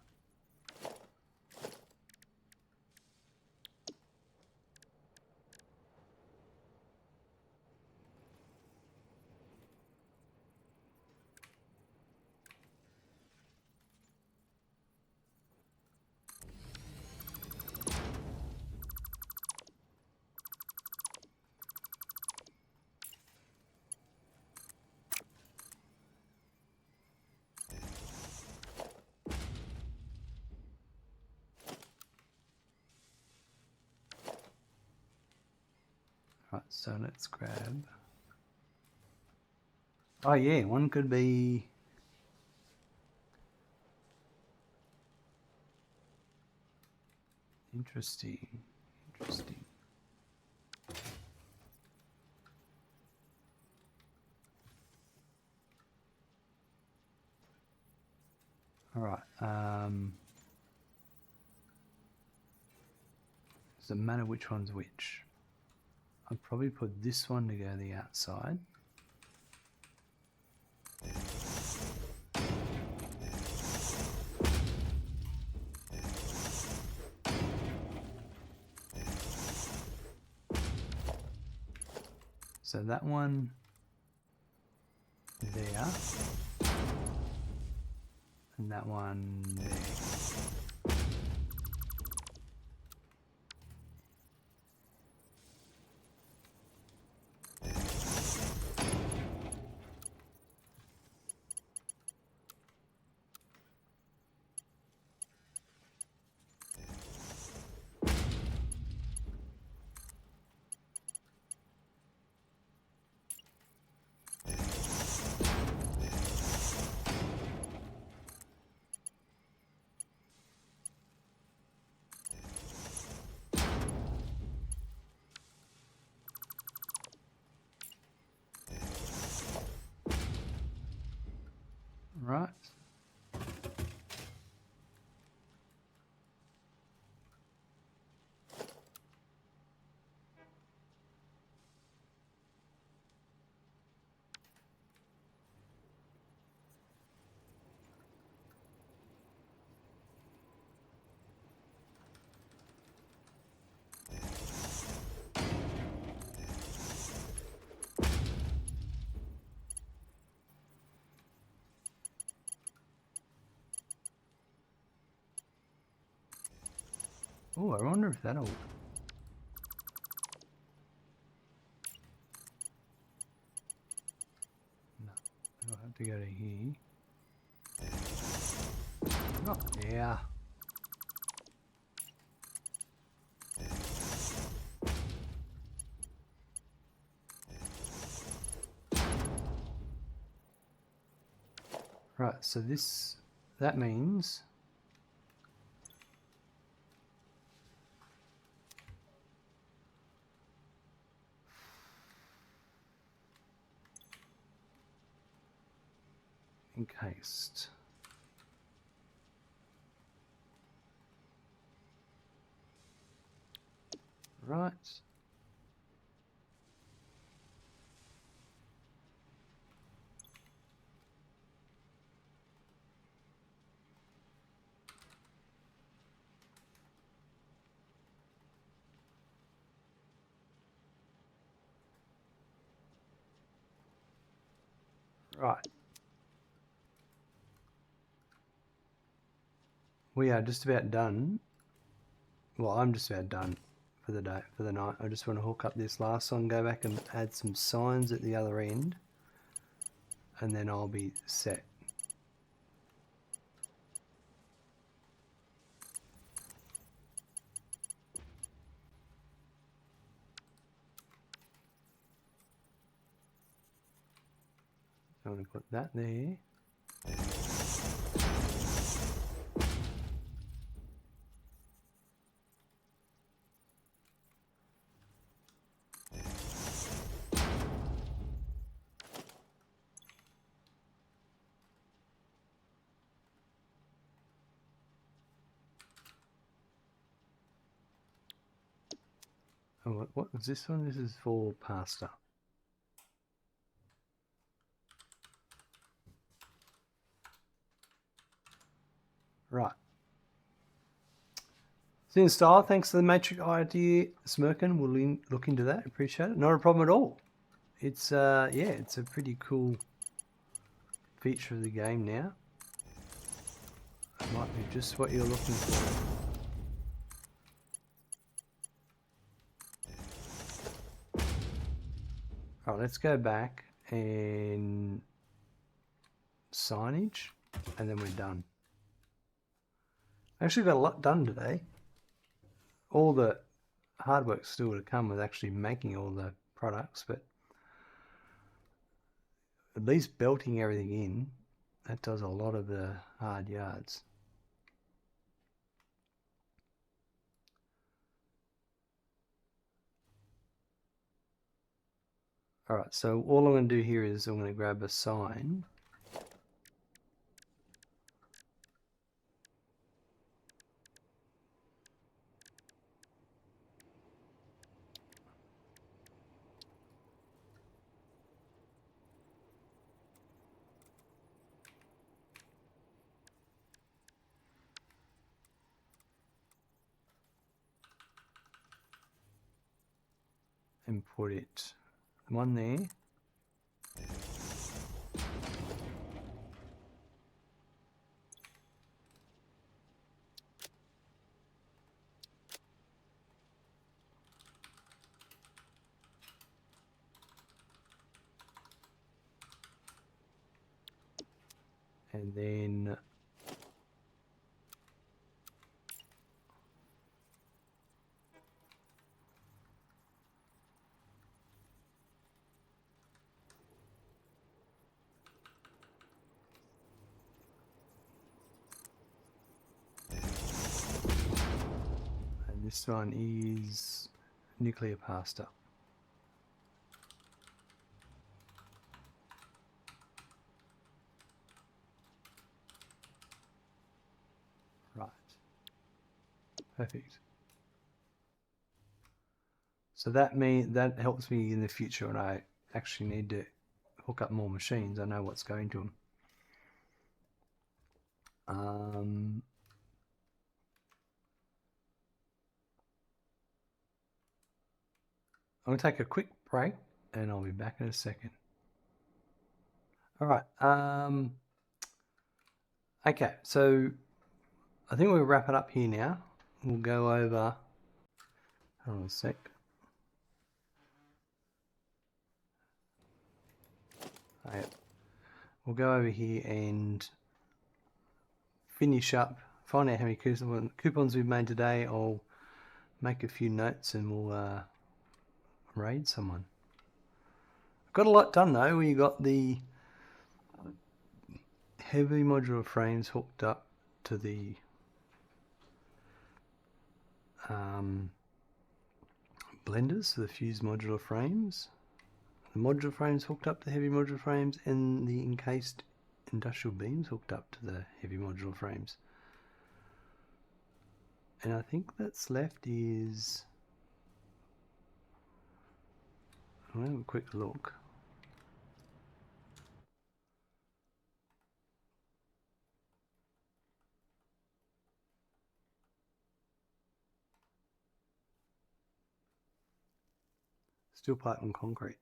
Right, so let's grab... Oh yeah, one could be... Interesting. All right. Does it matter which one's which? I'd probably put this one to go the outside. So that one there, and that one there. Right. Oh, I wonder if that'll... No, I'll have to go to here. Oh, yeah. Right, so that means... encased. Right. Right. We are just about done. Well, I'm just about done for the day, for the night. I just want to hook up this last one, go back and add some signs at the other end, and then I'll be set. I'm going to put that there. Oh, what was this one? This is for pasta. Right. It's in style. Thanks for the matrix idea, Smirkin. We'll look into that. Appreciate it. Not a problem at all. It's yeah, it's a pretty cool feature of the game now. It might be just what you're looking for. All right, let's go back and signage, and then we're done. I actually got a lot done today. All the hard work still to come with actually making all the products, but at least belting everything in, that does a lot of the hard yards. All right, so all I'm going to do here is I'm going to grab a sign. And put it one there. And then this one is nuclear pasta. Perfect. So that helps me in the future when I actually need to hook up more machines. I know what's going to them. I'm going to take a quick break and I'll be back in a second. All right. Okay, so I think we'll wrap it up here now. We'll go over, hold on a sec. Right. We'll go over here and finish up, find out how many coupons we've made today. I'll make a few notes and we'll raid someone. Got a lot done though. We got the heavy modular frames hooked up to the blenders, the fused modular frames. The modular frames hooked up to the heavy modular frames, and the encased industrial beams hooked up to the heavy modular frames. And I think that's left is, I'll have a quick look. Steel pipe and concrete.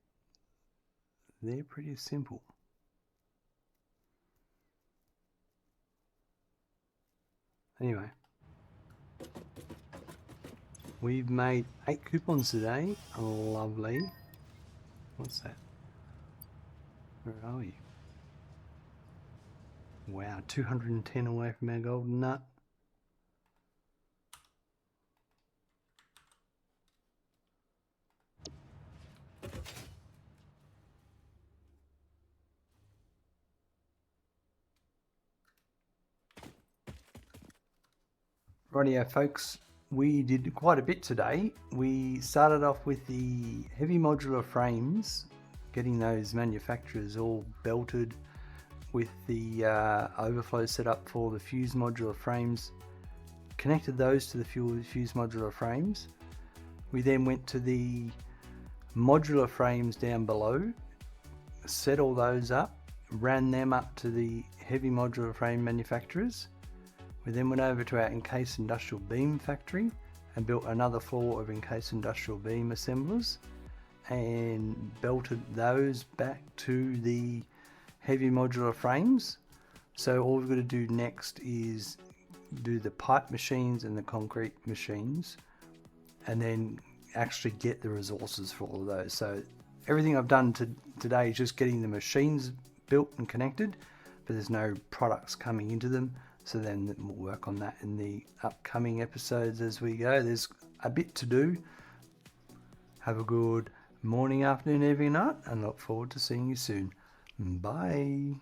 They're pretty simple. Anyway, we've made 8 coupons today. Lovely. What's that? Where are you? Wow, 210 away from our golden nut. Rightio folks, we did quite a bit today. We started off with the heavy modular frames, getting those manufacturers all belted with the overflow set up for the fused modular frames, connected those to the fused modular frames. We then went to the modular frames down below, set all those up, ran them up to the heavy modular frame manufacturers. We then went over to our encased industrial beam factory and built another floor of encased industrial beam assemblers and belted those back to the heavy modular frames. So all we've got to do next is do the pipe machines and the concrete machines and then actually get the resources for all of those. So everything I've done today is just getting the machines built and connected, but there's no products coming into them. So then we'll work on that in the upcoming episodes as we go. There's a bit to do. Have a good morning, afternoon, evening, night, and look forward to seeing you soon. Bye.